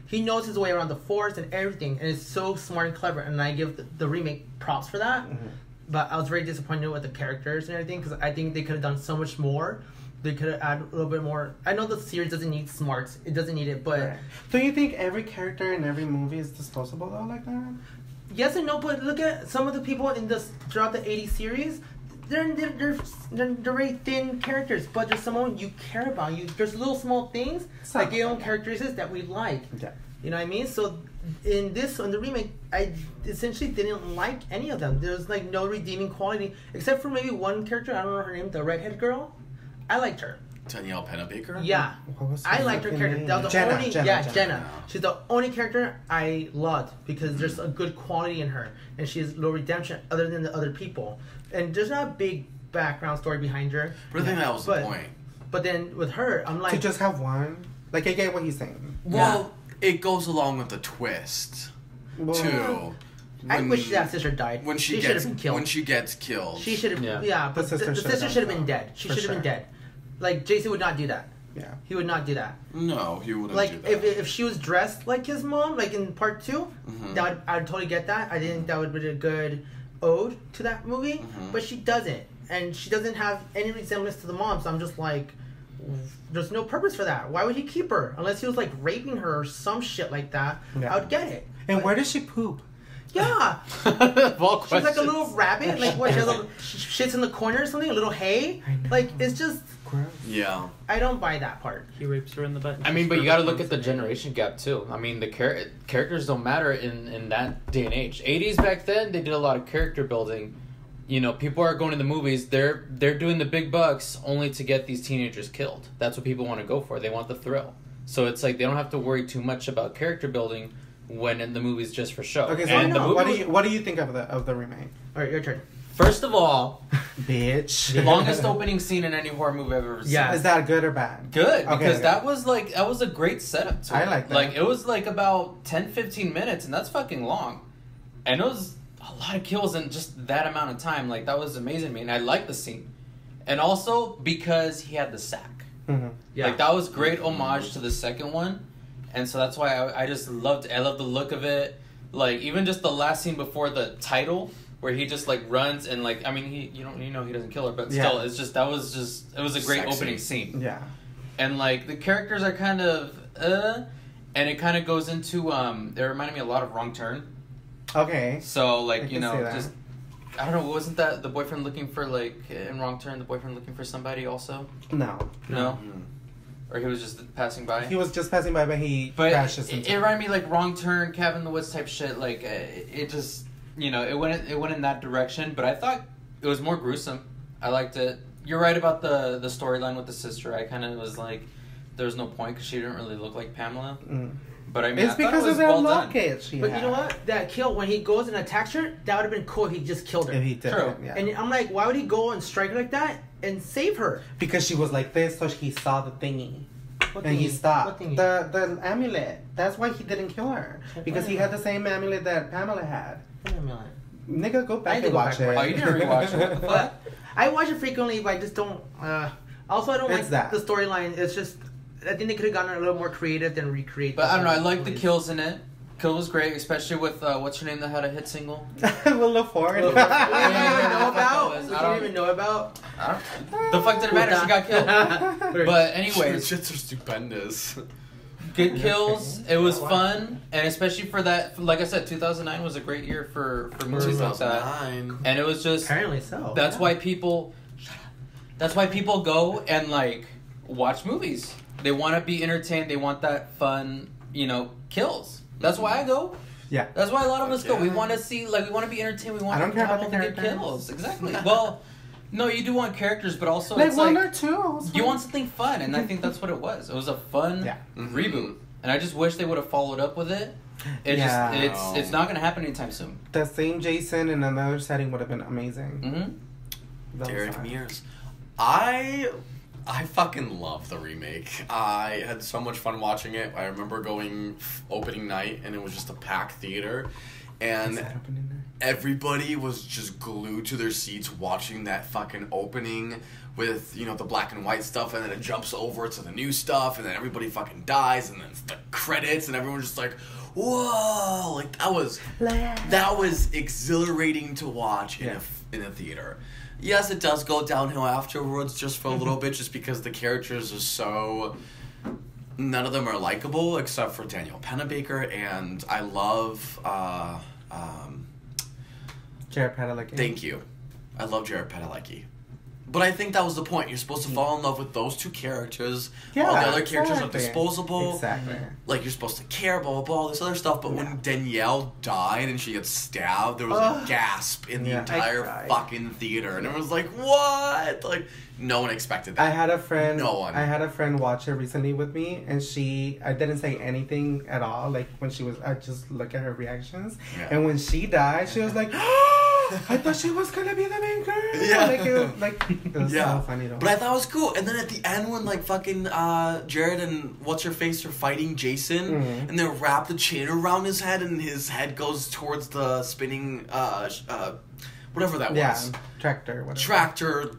he knows his way around the forest and everything, and it's so smart and clever, and I give the remake props for that. Mhm. But I was very disappointed with the characters and everything, because I think they could have done so much more. They could have added a little bit more. I know the series doesn't need smarts, it doesn't need it, but Right. Do you think every character in every movie is disposable though, like that? yes and no. But look at some of the people in this throughout the 80s series. They're very thin characters, but there's someone you care about. There's little small things that give them characteristics that we like. Yeah. You know what I mean? So in the remake, I essentially didn't like any of them. There's like no redeeming quality, except for maybe one character. I don't know her name, the redhead girl. I liked her. Danielle Pennebaker? Yeah. What was I her liked her fucking character. name? That was the Jenna, only Jenna. Jenna. She's the only character I loved, because there's a good quality in her, and she has low redemption other than the other people. And there's not a big background story behind her. But I think that was the But- point. But then with her, I'm like, To just have one? Like, I get what he's saying. Well, it goes along with the twist, Well, too. I When- wish that sister died. when she should gets have been killed. When she gets killed. She should have, Yeah. yeah, but The sister the should sister have should have been been killed. dead. She For should have been sure. dead. Like, Jason would not do that. Yeah. He would not do that. No, he wouldn't Like, do that. if she was dressed like his mom, like in part 2, Mhm. I'd totally get that. I think that would be a good ode to that movie, Mhm. but she doesn't. And she doesn't have any resemblance to the mom, so I'm just like, there's no purpose for that. Why would he keep her? Unless he was like raping her or some shit like that, Yeah. I would get it. And But- where does she poop? Yeah. Of all She's like a questions. little rabbit. Like what? She has a, shits in the corner or something. A little hay. I know. Like it's just. Gross. Yeah. I don't buy that part. He rapes her in the butt. I mean, but you got to look at the generation gap too. I mean, the characters don't matter in that day and age. 80s back then, they did a lot of character building. You know, people are going to the movies. They're doing the big bucks only to get these teenagers killed. That's what people want to go for. They want the thrill. So it's like they don't have to worry too much about character building when in the movie's just for show. Okay, so and the no, movie what was- do you think of the remake? All right, your turn. First of all, Bitch. the longest opening scene in any horror movie I've ever seen. Yeah. Is that good or bad? Good, Okay, because okay. that was a great setup to I it. like that. Like, it was like about 10-15 minutes, and that's fucking long. And it was a lot of kills in just that amount of time. Like, that was amazing to me, and I liked the scene. And also, because he had the sack. Mm-hmm. Yeah. Like, that was great homage to the second one. And so that's why I just loved it. I love the look of it. Like, even just the last scene before the title, where he just, like, runs and, like, I mean, he doesn't kill her, but Yeah. still, it was a great Sexy. opening scene. Yeah. And, like, the characters are kind of, and it kind of goes into, they reminded me a lot of Wrong Turn. Okay. So, I like, can you know, see that. just, I don't know, wasn't that the boyfriend looking for, like, in Wrong Turn, the boyfriend looking for somebody also? No. No? Mm. Or he was just passing by? He was just passing by, but he But crashes it into reminded me like Wrong Turn, Cabin in the Woods type shit. Like it just, you know, it went in that direction. But I thought it was more gruesome. I liked it. You're right about the storyline with the sister. I kind of was like, there's no point because she didn't really look like Pamela. Mm. But I mean, It's I thought it because was of that well done. locket she But had. you know what? That kill, when he goes and attacks her, that would have been cool if he just killed her. If he did True. it, yeah. And I'm like, why would he go and strike her like that and save her? Because she was like this, so he saw the thingy. What And he thingy? stopped. What thingy? The amulet. That's why he didn't kill her. Because he had the same amulet that Pamela had. Wait a minute. Nigga, go I back need to and go watch back and it. Oh, you didn't rewatch it. What the fuck? I watch it frequently, but I just don't. Also, I don't It's like that. the storyline. It's just, I think they could have gotten a little more creative than recreate. But I don't know. I like the movies. kills in it. Kill was great, especially with what's her name that had a hit single. We'll look forward. What you didn't even know about? I What you don't- didn't even know about? I don't. The fuck did it matter? She got killed. But anyways, Shits are stupendous. good kills. It was fun, and especially for that, like I said, 2009 was a great year for movies like that. 2009. And it was just Apparently so. that's yeah. why people. That's why people go and like watch movies. They want to be entertained. They want that fun, you know, kills. That's why I go. Yeah. That's why a lot of us go. We Yeah. want to see, like, we want to be entertained. We want I don't to care have about all the the good characters. kills. Exactly. Well, no, you do want characters, but also Like it's one like or two. you want something fun, and I think that's what it was. It was a fun Yeah. reboot, and I just wish they would have followed up with it. Yeah. It's not gonna happen anytime soon. The same Jason in another setting would have been amazing. Mm-hmm. Those Derek are- Mears. I fucking love the remake. I had so much fun watching it. I remember going opening night and it was just a packed theater. Is And that opening there? everybody was just glued to their seats watching that fucking opening with, you know, the black and white stuff, and then it jumps over to the new stuff, and then everybody fucking dies, and then it's the credits, and everyone's just like, whoa, like that was exhilarating to watch in Yeah. in a theater. Yes, it does go downhill afterwards just for a little bit, just because the characters are so. None of them are likable except for Danielle Panabaker, and I love. Jared Padalecki. Thank you. I love Jared Padalecki. But I think that was the point. You're supposed to fall in love with those two characters. Yeah, all the other characters are exactly. disposable. Exactly. Like, you're supposed to care, blah, blah, blah, all this other stuff. But Yeah. when Danielle died and she gets stabbed, there was a gasp in the Yeah. I entire cried. fucking theater. And everyone was like, what? Like, no one expected that. I had a friend. No one. I had a friend watch it recently with me, and I didn't say anything at all. Like when she was, I just look at her reactions, Yeah. and when she died, she was like, "I thought she was gonna be the main girl." Yeah. It was Yeah. so funny though. But I thought it was cool. And then at the end, when like fucking Jared and what's her face are fighting Jason, Mhm. and they wrap the chain around his head, and his head goes towards the spinning whatever that yeah, was, tractor, whatever. tractor,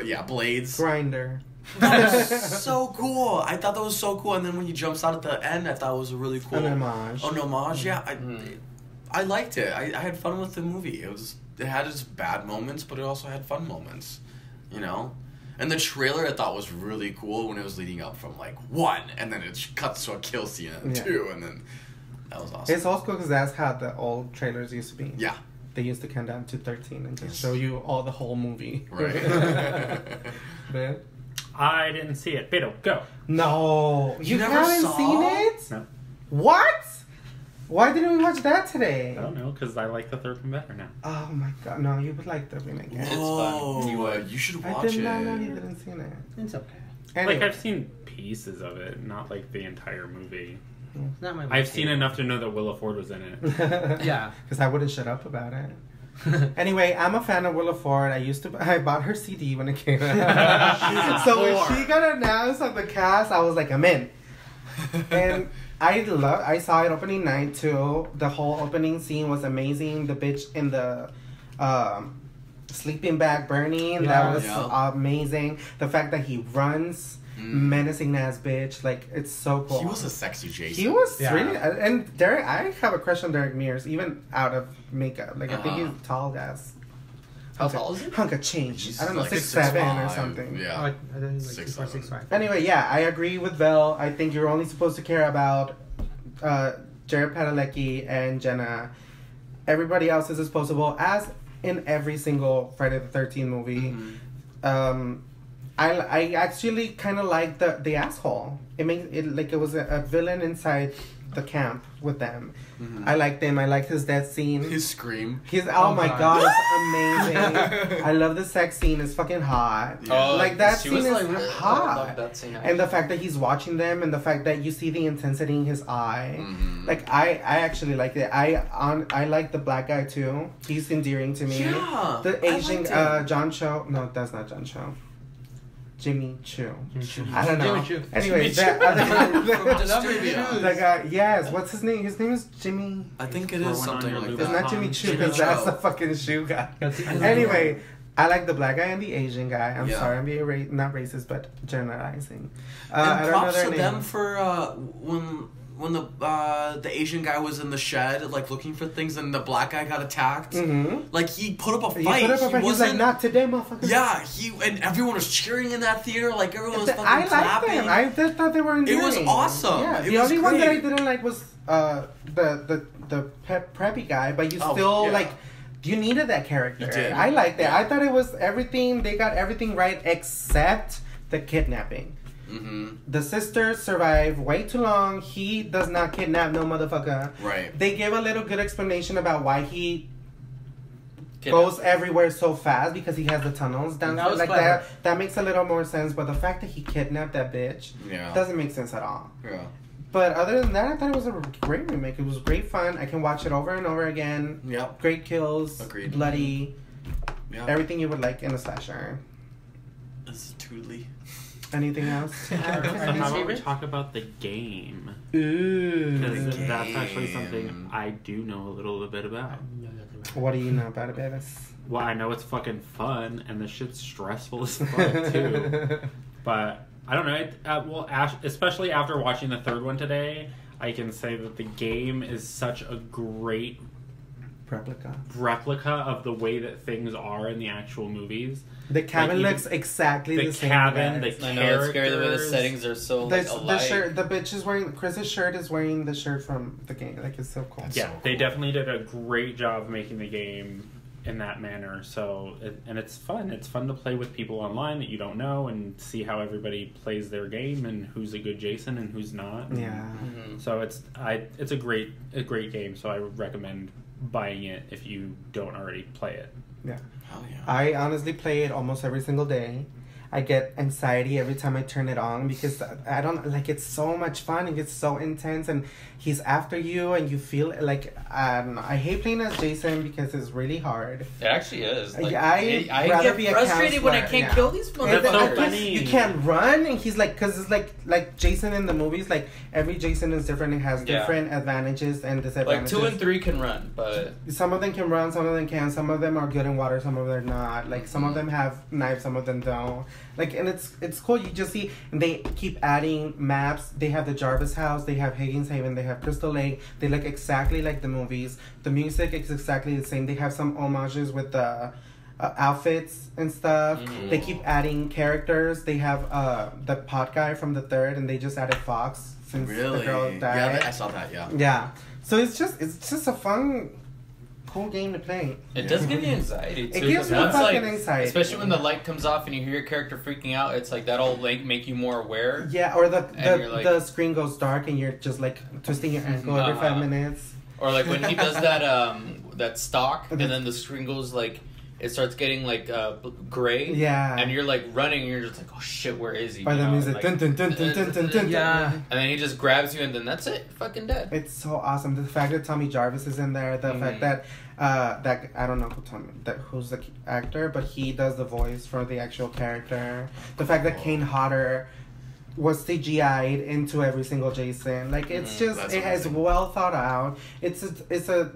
yeah, blades. Grinder. That was so cool. I thought that was so cool. And then when he jumps out at the end, I thought it was a really cool. An homage. Oh, an homage. Yeah, Mhm. I liked it. I had fun with the movie. It had its bad moments, but it also had fun moments. You know? And the trailer I thought was really cool when it was leading up from like 1, and then it cuts to a kill scene in Yeah. 2, and then that was awesome. It's also because that's how the old trailers used to be. Yeah. They used to count down to 13 and just show you all the whole movie. Right. But, I didn't see it. Beto, go. no, You you never haven't saw? seen it? No. What? Why didn't we watch that today? I don't know, because I like the third one better now. Oh my god, no, you would like the remake. It's Whoa, fun. You would. you should I watch did it. not know you didn't see it. It's okay. Anyway. Like, I've seen pieces of it, not like the entire movie. It's not my. I've seen enough to know that Willa Ford was in it. Yeah. Because I wouldn't shut up about it. Anyway, I'm a fan of Willa Ford. I bought her CD when it came out. So when she got announced on the cast, I was like, I'm in. And I saw it opening night too. The whole opening scene was amazing. The bitch in the sleeping bag burning, that was amazing. The fact that he runs, menacing ass bitch, like it's so cool. He was a sexy Jason. He was really, and Derek. I have a crush on Derek Mears, even out of makeup. Like I think he's tall as. How tall is he? Hunk of change. He's I don't know, like 6'7" or something. Yeah. I think like 6'7". 6'5". Anyway, yeah, I agree with Vel. I think you're only supposed to care about Jared Padalecki and Jenna. Everybody else is disposable, as in every single Friday the 13th movie. I actually kind of like the asshole. It makes it like it was a villain inside the camp with them. I liked him. I liked his death scene. His scream. Oh my god, it's amazing. I love the sex scene. It's fucking hot. Like that scene is hot. I love that scene. And the fact that he's watching them, and the fact that you see the intensity in his eye, like I actually like it. I like the black guy too. He's endearing to me. Yeah, The Asian John Cho. No, that's not John Cho. Jimmy Choo. I don't know. Jimmy Choo. Anyway, From Disturbia. the guy. Yes, what's his name? His name is Jimmy. I think it is something like It's that. not Jimmy Choo Jimmy because that's Cho. the fucking shoe guy. Anyway, I like the black guy and the Asian guy. I'm Yeah. sorry, I'm being not racist, but generalizing. I And don't know props their to them name. for when the Asian guy was in the shed like looking for things and the black guy got attacked. Like he put up a fight. He put up a fight. He's wasn't- like, not today, motherfucker. Yeah, and everyone was cheering in that theater. Like everyone was fucking I liked clapping. them. I just thought they were endearing. It was awesome. Yeah, It the was only one that I great. didn't like was the preppy guy, but you Oh, still yeah. like. You needed that character. You did. I liked it. I thought it was everything. They got everything right except the kidnapping. The sisters survive way too long. He does not kidnap no motherfucker. Right. They gave a little good explanation about why he goes everywhere so fast, because he has the tunnels down That was like clever. that makes a little more sense. But the fact that he kidnapped that bitch doesn't make sense at all. Yeah. But other than that, I thought it was a great remake. It was great fun. I can watch it over and over again. Yep. Great kills. Agreed. Bloody. Yeah. Everything you would like in a slasher. This is Toodly. Anything else? So how about we talk about the game? Because Ooh. that's actually something I do know a little bit about. What do you know about it, Beavis? Well, I know it's fucking fun, and the shit's stressful as fuck, too. But, I don't know, especially after watching the third one today, I can say that the game is such a great replica of the way that things are in the actual movies. The cabin Like, looks exactly the same. cabin, the I know, it's scary the way the characters. settings are so like, The alike. shirt, the bitch is wearing, Chris's shirt is wearing the shirt from the game. Like, it's so cool. Yeah, so they cool. definitely did a great job making the game in that manner. So, and it's fun. It's fun to play with people online that you don't know and see how everybody plays their game and who's a good Jason and who's not. Yeah. So it's a great game. So I would recommend buying it if you don't already play it. Yeah. Hell yeah. I honestly play it almost every single day. I get anxiety every time I turn it on because I don't like, it's so much fun and it's so intense, and he's after you and you feel like I hate playing as Jason because it's really hard. It actually is. Like, I'd I rather get be a frustrated when I counselor, can't yeah. kill these That's motherfuckers. so funny. You can't run, and he's like, because it's like Jason in the movies, like every Jason is different and has Yeah. different advantages and Like disadvantages. 2 and 3 can run, but Some of them can run, some of them can. Some of them are good in water, some of them are not. Like some of them have knives, some of them don't. Like, and it's cool. You just see, and they keep adding maps. They have the Jarvis house, they have Higgins Haven, they have Crystal Lake. They look exactly like the movies. The music is exactly the same. They have some homages with the outfits and stuff. They keep adding characters. They have the pot guy from the third, and they just added Fox since Really? the girl died. Yeah, I saw that. Yeah. Yeah. So it's just a fun, cool game to play. it does give you anxiety too. It gives you Once, fucking like, anxiety. especially when the light comes off and you hear your character freaking out. It's like that'll like make you more aware. Yeah, or And you're like- the screen goes dark and you're just like twisting your ankle every 5 minutes. Or like when he does that that stalk, and then the screen goes like it starts getting like gray. Yeah. And you're like running, and you're just like, oh shit, where is he? Or You the know, music, like- dun, dun, dun, dun, dun, dun, dun. Yeah. And then he just grabs you, and then that's it, you're fucking dead. It's so awesome. The fact that Tommy Jarvis is in there, the fact that That I don't know who's the actor, but he does the voice for the actual character. The fact that Kane Hodder was CGI'd into every single Jason. Like, it's just, it has well thought out. It's a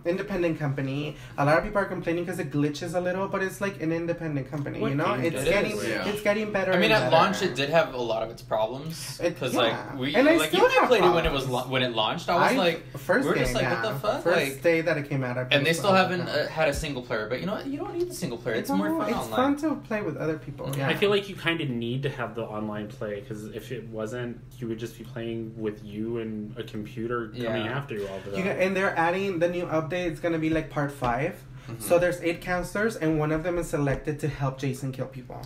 independent company. A lot of people are complaining because it glitches a little, but it's like an independent company, you know? It's getting better. I mean, and at better. launch, it did have a lot of its problems. Because, like, And I still you have played problems. it when it launched. I was like, first we're day, just like, yeah. what the fuck? First Like, day that it came out, I and they played still it. haven't had a single player. But you know what? You don't need the single player. It's more fun It's online. fun to play with other people. Yeah. I feel like you kind of need to have the online play because if it wasn't, you would just be playing with you and a computer coming after you all the time. And they're adding the new update. It's gonna be like part 5. So there's 8 counselors, and one of them is selected to help Jason kill people.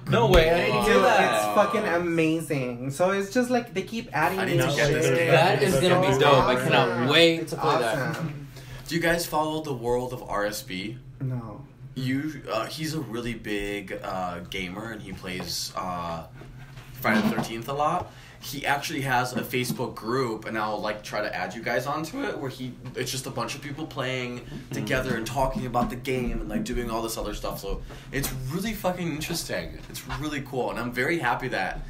No way! I didn't hear Dude, that. it's fucking amazing. So it's just like they keep adding I need new to get shit. this game. That is gonna be So dope. I awesome. cannot wait It's to play that. awesome. Do you guys follow the world of RSB? No. He's a really big gamer, and he plays Friday the 13th a lot. He actually has a Facebook group, and I'll like try to add you guys onto it, where it's just a bunch of people playing together and talking about the game and like doing all this other stuff. So it's really fucking interesting. It's really cool, and I'm very happy that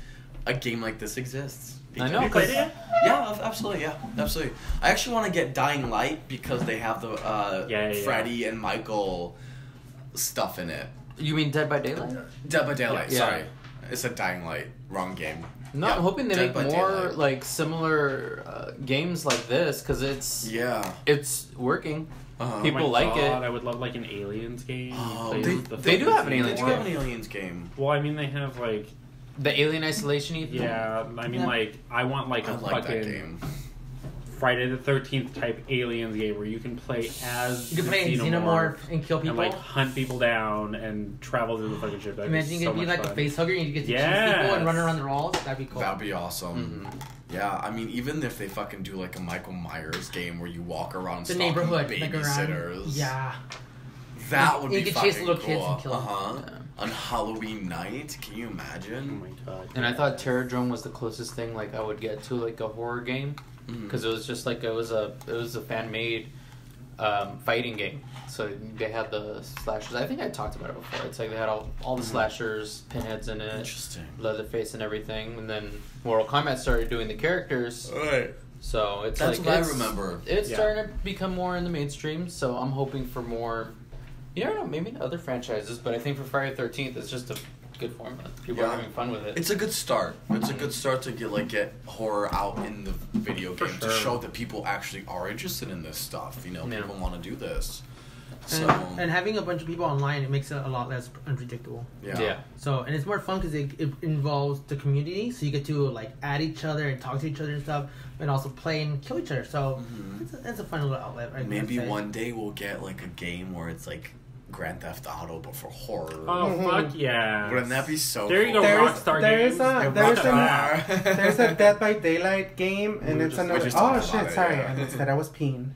a game like this exists. I know. You played it? Yeah, absolutely. Yeah, absolutely. I actually want to get Dying Light because they have the Freddy and Michael stuff in it. You mean Dead by Daylight? Dead by Daylight. Yeah. Sorry, it's a Dying Light. Wrong game. No, Yeah, I'm hoping they Dead make by more Daylight. like similar games like this because it's working. Uh-huh. People Oh my like God, it. I would love like an Aliens game. Oh, You play they do have an They Aliens do game. have an Aliens game. Well, I mean, they have like The Alien Isolation. yeah. I mean, like I want like I a like that fucking game. Friday the 13th type Aliens game where you can play as You can play the Xenomorph and kill people. and like hunt people down and travel through the fucking ship. That'd Imagine be you so could be much like fun. a face hugger and you get to choose Yes. people and run around the walls. That'd be cool. That'd be awesome. Yeah, I mean, even if they fucking do like a Michael Myers game where you walk around The stalking neighborhood, like babysitters, around. Yeah. that would You be could fucking chase little cool. kids and kill 'em. Yeah. On Halloween night, can you Oh imagine? my god! And I thought Terradrome was the closest thing like I would get to like a horror game because it was just like it was a fan made fighting game. So they had the slashers. I think I talked about it before. It's like they had all the slashers, pinheads in it, Interesting. Leatherface and everything. And then Mortal Kombat started doing the characters. Alright. So it's That's like what I it's- remember. It's Yeah. starting to become more in the mainstream. So I'm hoping for more. You never know, maybe other franchises, but I think for Friday the 13th, it's just a good formula. People Yeah. are having fun with it. It's a good start. It's a good start to get horror out in the video For game to sure. show that people actually are interested in this stuff. You know, Yeah. people want to do this. So And having a bunch of people online, it makes it a lot less unpredictable. yeah. So, and it's more fun because it involves the community, so you get to like add each other and talk to each other and stuff, and also play and kill each other. So it's a fun little outlet. I Maybe would say. one day we'll get like a game where it's like Grand Theft Auto but for horror. Oh fuck yeah! Wouldn't that be so There you cool? go, There's- Rockstar there's Games. a- They there's rock a- that. There's a Dead by Daylight game, and We it's just- another. we just Oh talked about shit! it, Sorry, yeah. I said I was peeing.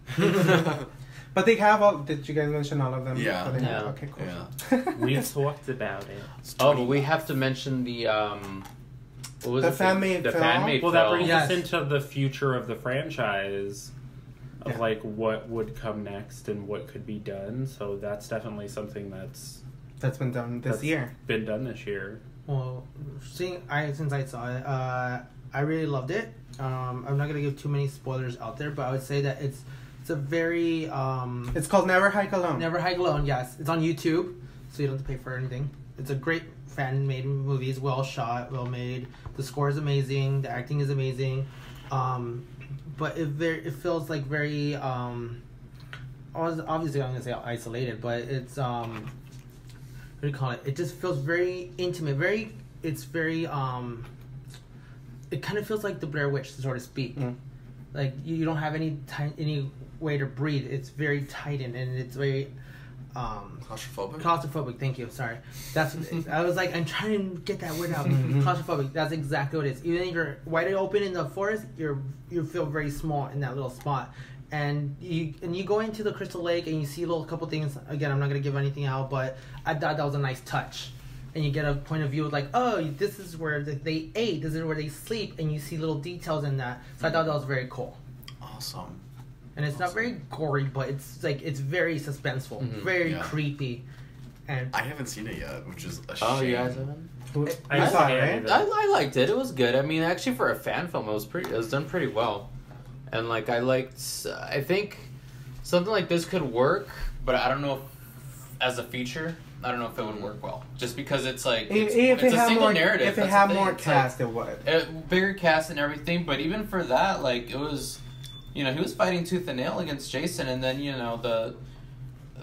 But they have all. Did you guys mention all of them? Yeah. Oh, they have- Yeah. Okay, cool. Yeah. We talked about it. It's Oh, 20 but we have to mention the what was The it? fan-made the film? fan-made Well, that film. brings Yes. us into the future of the franchise of Yeah. like what would come next and what could be done. So that's definitely something that's That's been done this That's- year. been done this year. Well, since I saw it, I really loved it. I'm not gonna give too many spoilers out there, but I would say that it's a very It's called Never Hike Alone. Never Hike Alone. Yes, it's on YouTube, so you don't have to pay for anything. It's a great fan-made movie. It's well shot, well made. The score is amazing. The acting is amazing. But it feels like very obviously I'm gonna say isolated, but it's what do you call it? It just feels very intimate. It's very it kind of feels like the Blair Witch, so to speak. Mm. Like you don't have any way to breathe. It's very tightened and it's very Claustrophobic? claustrophobic. Thank you. Sorry. That's I was like I'm trying to get that word out. Claustrophobic. That's exactly what it is. Even if you're wide open in the forest, you feel very small in that little spot. And you go into the Crystal Lake and you see a little couple things. Again, I'm not gonna give anything out, but I thought that was a nice touch. And you get a point of view of like, oh, this is where they ate. This is where they sleep, and you see little details in that. So I thought that was very cool. Awesome. and it's not very gory, but it's very suspenseful, very creepy, and I haven't seen it yet, which is a shame. Oh, you guys haven't? I saw it, right? I liked it. It was good. I mean, actually, for a fan film, it was done pretty well. And like, I think something like this could work, but I don't know if, as a feature, I don't know if it would work well. Just because it's like it's a single narrative. If it had more cast, it would. Bigger cast and everything, but even for that, like it was, he was fighting tooth and nail against Jason, and then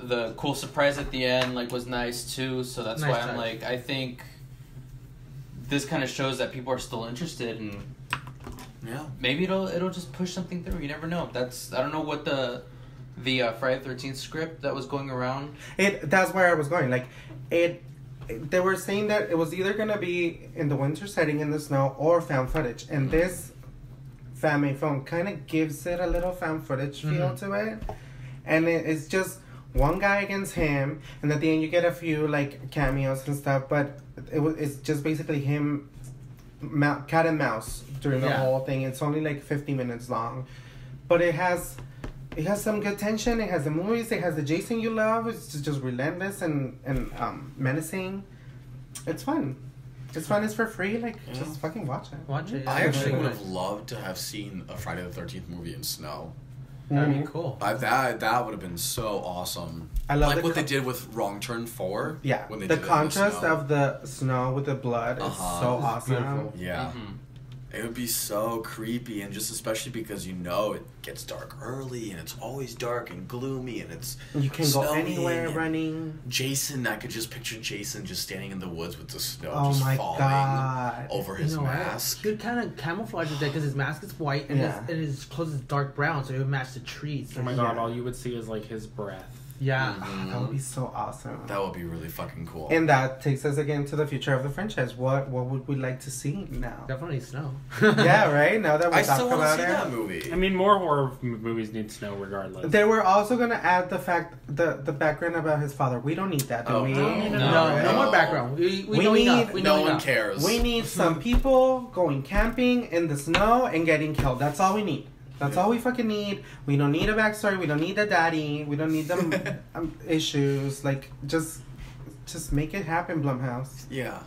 the cool surprise at the end like was nice too. So that's why I'm like, I think this kind of shows that people are still interested, and maybe it'll just push something through. You never know. I don't know what the Friday the 13th script that was going around. That's where I was going. Like they were saying that it was either gonna be in the winter setting in the snow or found footage, and this fan-made film kind of gives it a little found footage feel to it, and it's just one guy against him, and at the end you get a few like cameos and stuff, but it's just basically him, cat and mouse during the whole thing. It's only like 50 minutes long, but it has some good tension. It has the movies. It has the Jason you love. It's just relentless and menacing. It's fun. It's fun. It's for free. Like, just fucking watch it. Watch it. I actually would have loved to have seen a Friday the 13th movie in snow. That'd be cool. That would have been so awesome. I love like what they did with Wrong Turn 4. Yeah, when they the did contrast of the snow with the blood is so awesome. Beautiful. Yeah. It would be so creepy, and just especially because it gets dark early, and it's always dark and gloomy, and it's you can go anywhere running. Jason, I could just picture Jason just standing in the woods with the snow just falling over his mask. He would kind of camouflage it because his mask is white and his clothes is dark brown, so it would match the trees. Oh my god! All you would see is like his breath. Yeah, that would be so awesome. That would be really fucking cool. And that takes us again to the future of the franchise. What would we like to see now? Definitely snow. Yeah, right. Now that we talk about see it, that movie. I mean, more horror movies need snow regardless. They were also gonna add the background about his father. We don't need that, do we? No more background. We know enough. No one cares. We need some people going camping in the snow and getting killed. That's all we need. That's all we fucking need. We don't need a backstory. We don't need a daddy. We don't need them issues. Like, just make it happen, Blumhouse. Yeah.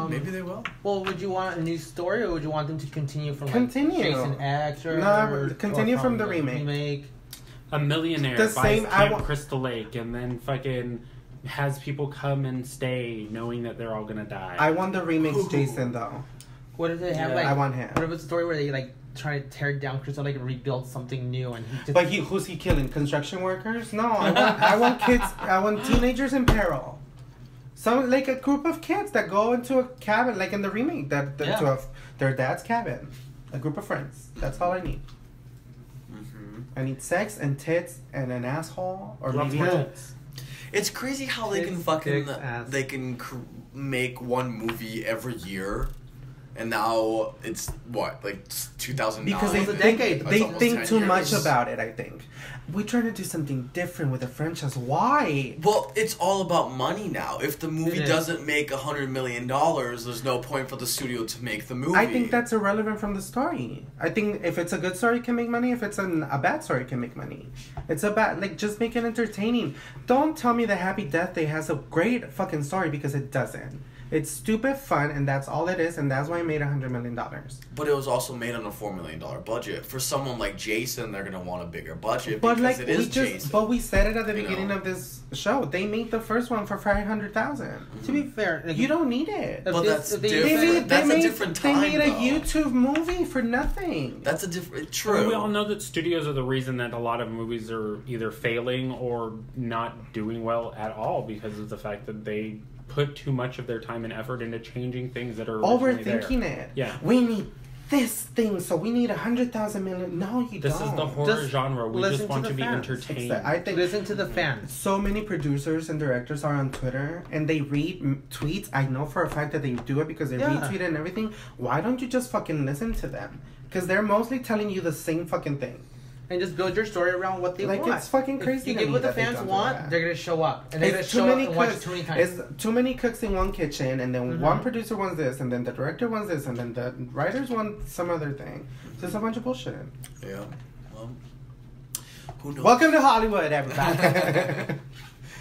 Maybe they will. Well, would you want a new story, or would you want them to continue from Jason X continue from the remake? A millionaire The buys same- Camp Crystal Lake and then fucking has people come and stay knowing that they're all gonna die. I want the remix Jason though. What if they have Yeah. like? I want him. What if it's a story where they like try to tear down Crystal Lake and rebuild something new, and he just... But who's he killing? Construction workers? No, I want kids. I want teenagers in peril. Some like a group of kids that go into a cabin, like in the remake, to their dad's cabin. A group of friends. That's all I need. I need sex and tits and an asshole or maybe tits. It's crazy how they can make one movie every year. And now it's like 2009. Because they think too much about it. I think we're trying to do something different with the franchise. Why? Well, it's all about money now. If the movie doesn't make $100 million, there's no point for the studio to make the movie. I think that's irrelevant from the story. I think if it's a good story, it can make money. If it's a bad story, it can make money. It's about just make it entertaining. Don't tell me that Happy Death Day has a great fucking story, because it doesn't. It's stupid fun, and that's all it is, and that's why it made $100 million. But it was also made on a $4 million budget. For someone like Jason, they're gonna want a bigger budget but because it is Jason. But we said it at the beginning of this show. They made the first one for $500,000. To be fair, You don't need it. But that's different. That's a different time. They made a YouTube movie for nothing. That's a different. I True. mean, we all know that studios are the reason that a lot of movies are either failing or not doing well at all, because of the fact that they put too much of their time and effort into changing things that are overthinking it. Yeah, we need this thing, so we need 100,000 million. No, you this don't. Is the horror genre. We just want to be fans. entertained. I think listen to the fans. So many producers and directors are on Twitter and they read tweets. I know for a fact that they do it because they retweet it and everything. Why don't you just fucking listen to them? Because they're mostly telling you the same fucking thing. And just build your story around what they want. It's fucking crazy. If you get what the fans want, they're gonna show up, and they're gonna show up and watch it too many times. It's too many cooks in one kitchen, and then one producer wants this, and then the director wants this, and then the writers want some other thing. So it's a bunch of bullshit. Yeah. Well, Who knows? Welcome to Hollywood, everybody.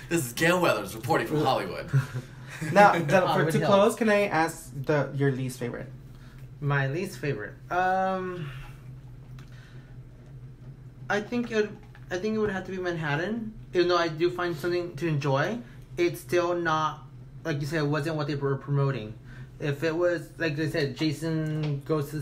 This is Gail Weathers reporting from Hollywood. Now, Hollywood to Hills. close, can I ask your least favorite? My least favorite. I think it would have to be Manhattan. Even though I do find something to enjoy, it's still not, like you said, it wasn't what they were promoting. If it was, like they said, Jason goes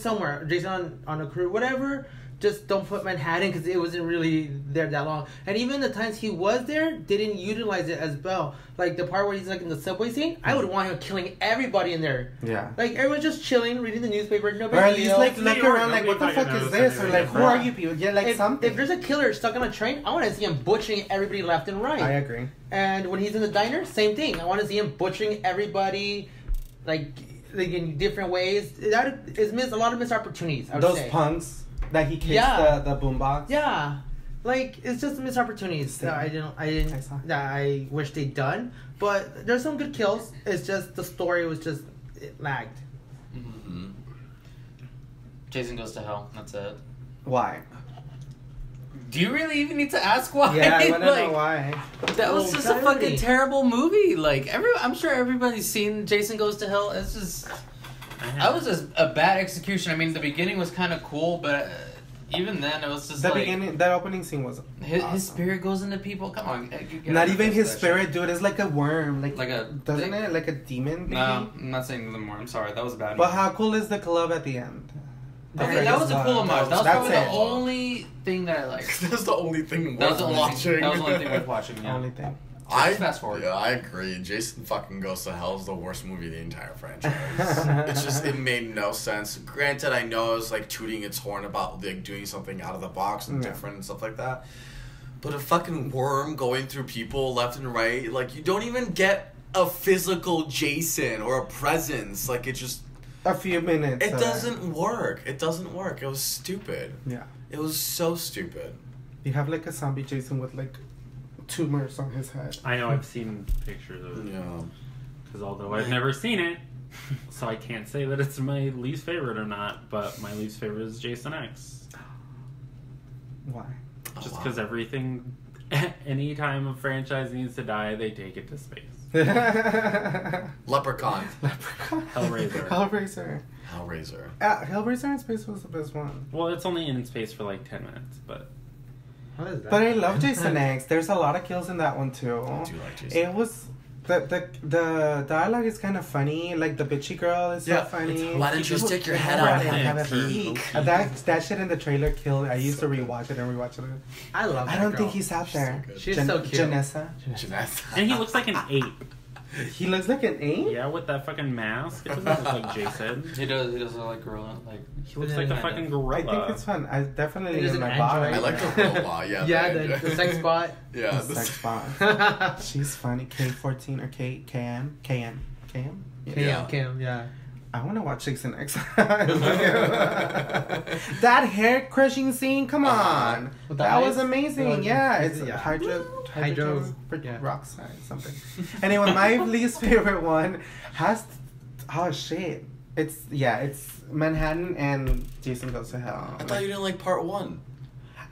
somewhere, Jason on a crew, whatever, just don't put Manhattan because it wasn't really there that long. And even the times he was there, they didn't utilize it as well. Like the part where he's like in the subway scene, I would want him killing everybody in there. Yeah. Like everyone's just chilling, reading the newspaper, no big Or at deal. least like New look York, around like what the nobody fuck is knows this? Or anything like who different. are you people? Yeah, like something. If there's a killer stuck on a train, I want to see him butchering everybody left and right. I agree. And when he's in the diner, same thing. I want to see him butchering everybody, like in different ways. That is a lot of missed opportunities. I would Those say. punks that he kicks Yeah. the boombox. Yeah, like it's just missed opportunities that I didn't that I wish they'd done. But there's some good kills. It's just the story was just it lagged. Mm-hmm. Jason Goes to Hell. That's it. Why? Do you really even need to ask why? Yeah, I want to Like, know why. That was Oh, just a Saturday. fucking terrible movie. Like I'm sure everybody's seen Jason Goes to Hell. It's just that was just a bad execution. I mean, the beginning was kind of cool, but even then, it was just The like beginning, that opening scene was his awesome. spirit goes into people. Come on, get Not out of even this his shit. spirit, dude. It's like a worm. Like a doesn't thing? it? Like a demon. Maybe? No, I'm not saying them more. I'm sorry, that was a bad. But movie. how cool is the club at the end? Okay, that was a cool homage. That was That's probably it. the only thing that I liked. That's the only thing That was worth the only watching. thing. That was the only thing worth watching. Yeah. Only thing. I Fast forward. Yeah, I agree. Jason fucking Goes to Hell is the worst movie of the entire franchise. It's just it made no sense. Granted, I know it was like tooting its horn about like doing something out of the box and Yeah. different and stuff like that. But a fucking worm going through people left and right, like you don't even get a physical Jason or a presence. Like it just A few minutes. it doesn't work. It doesn't work. It was stupid. Yeah. It was so stupid. You have like a zombie Jason with like tumors on his head. I know I've seen pictures of it. Yeah. Because although I've never seen it, so I can't say that it's my least favorite or not, but my least favorite is Jason X. Why? Just wow. because everything, anytime a franchise needs to die, they take it to space. Leprechaun. Leprechaun. Hellraiser. Hellraiser. Hellraiser. Hellraiser in space was the best one. Well, it's only in space for like 10 minutes, but What is that? But I love Jason X. There's a lot of kills in that one too. I do like Jason. It was the dialogue is kind of funny. Like the bitchy girl is Yeah, so funny. Why don't you stick your head Right, out and have a Sure. peek. That shit in the trailer killed. I used to rewatch it and rewatch it. I love. I that don't girl. think he's out She's so there. good. She's so cute. Janessa. Janessa. and he looks like an ape. He looks like an ape. Yeah, with that fucking mask. It doesn't look like Jason. He does look like gorilla. Like He looks like a fucking gorilla. I think it's fun. I definitely It is in an my body. android. I like the robot. Yeah. Yeah, the sex bot. Yeah. The sex bot. Cam, She's funny. K14 or KM. KM. Yeah. Cam, yeah. I want to watch Jason X. That hair crushing scene, come on. With the That was ice? amazing. Well, Yeah, is it's it- yeah. hydrogen yeah. peroxide something. Anyway, my least favorite one has oh shit. It's Manhattan and Jason Goes to Hell. I thought you didn't like part one.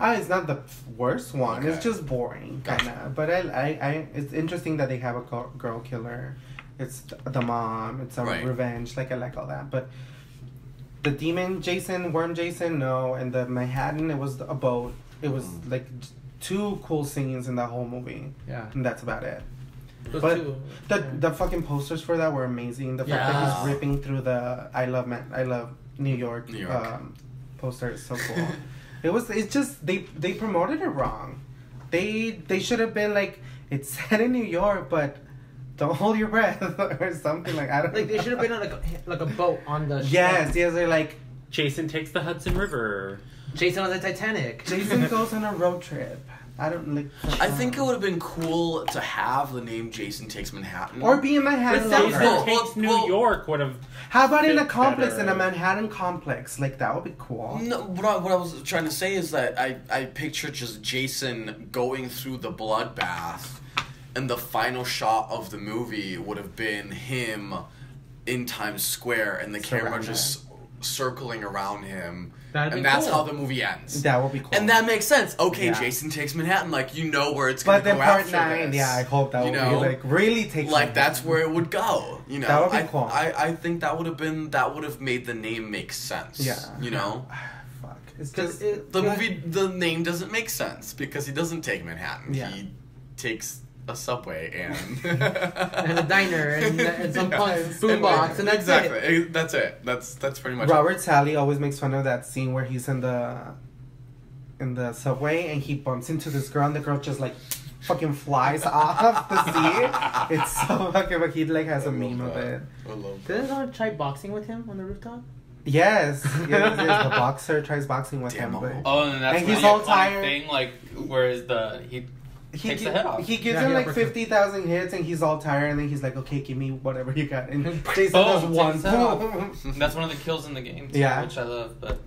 It's not the worst one. It's Okay. just boring, kind of. Gotcha. But I, it's interesting that they have a girl killer. It's the mom. It's a Right. revenge. Like I like all that. But the demon Jason, worm Jason, no. And the Manhattan, it was a boat. It was like two cool scenes in that whole movie, Yeah. and that's about it. Those But two, The fucking posters for that were amazing. The fact that Yeah. he's ripping through the I love New York, New York. poster is so cool. It's just they promoted it wrong. They should have been like, it's set in New York, but don't hold your breath or something like, I don't like they should have been on like a boat on the ship. Yes, they're like Jason takes the Hudson River. Jason on the Titanic. Jason goes on a road trip. I don't like. I think it would have been cool to have the name Jason Takes Manhattan. or be in Manhattan. But Jason Well, longer. takes New well- York would have. How about in a fit complex, better. in a Manhattan complex? Like that would be cool. No, what I was trying to say is that I pictured just Jason going through the bloodbath, and the final shot of the movie would have been him in Times Square, and the camera Surrounded. just circling around him, That'd be and that's cool. how the movie ends. That would be cool. And that makes sense. Okay, Yeah. Jason takes Manhattan. Like, you know where it's going But to then go part after 9, this. yeah, I hope that You would know? be like really take. Like, that's where it would go. You know, That would be I, cool. I think that would have made the name make sense. Yeah. You know, Fuck. It's Because just the the name doesn't make sense because he doesn't take Manhattan. Yeah. He takes a subway and and a diner and some Yes. boombox and that's exactly. it. That's it. That's pretty much Robert Sally always makes fun of that scene where he's in the subway and he bumps into this girl and the girl just like fucking flies off the seat. It's so fucking. But he like has a meme of it. I love Didn't someone try boxing with him on the rooftop? Yes, yes, the boxer tries boxing with Damn, him, but Oh, and that's And when he's the all iconic tired. thing, like, whereas he takes the head off. He gives Yeah, him he like uppercuts. 50,000 hits and he's all tired and then he's like, okay, give me whatever you got. And Jason Boom, does takes one. his head off. Boom. That's one of the kills in the game, too, Yeah. which I love. But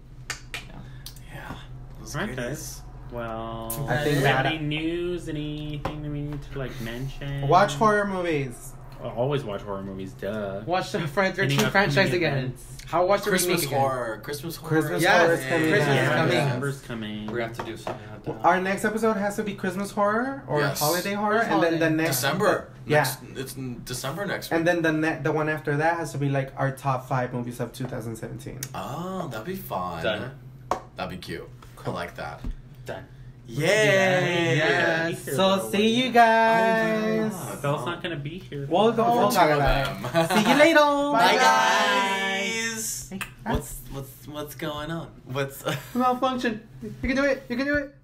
Yeah. Those Right, goodies. guys. Well, I think any that- news, anything that we need to like mention? Watch horror movies. I'll always watch horror movies. Duh. Watch the Friday Any 13 upcoming franchise again. events? How watch the Christmas remake again. horror. Christmas horror. Christmas Yes, horror is coming. Christmas is Yeah, coming. December's coming. we're going to have to do something with that. Our next episode has to be Christmas horror or Yes. holiday horror, Or and then the holiday. next December. Yeah. It's in December next week. And then the one after that has to be like our top 5 movies of 2017. Oh, that'd be fun. Done. That'd be cute. I like that. Done. Yay! Yes. So see you guys. Oh, Belle's not gonna be here. We'll For talk two of about them. it. See you later. Bye, Bye, guys. Hey, What's going on? What's Malfunction. You can do it. You can do it.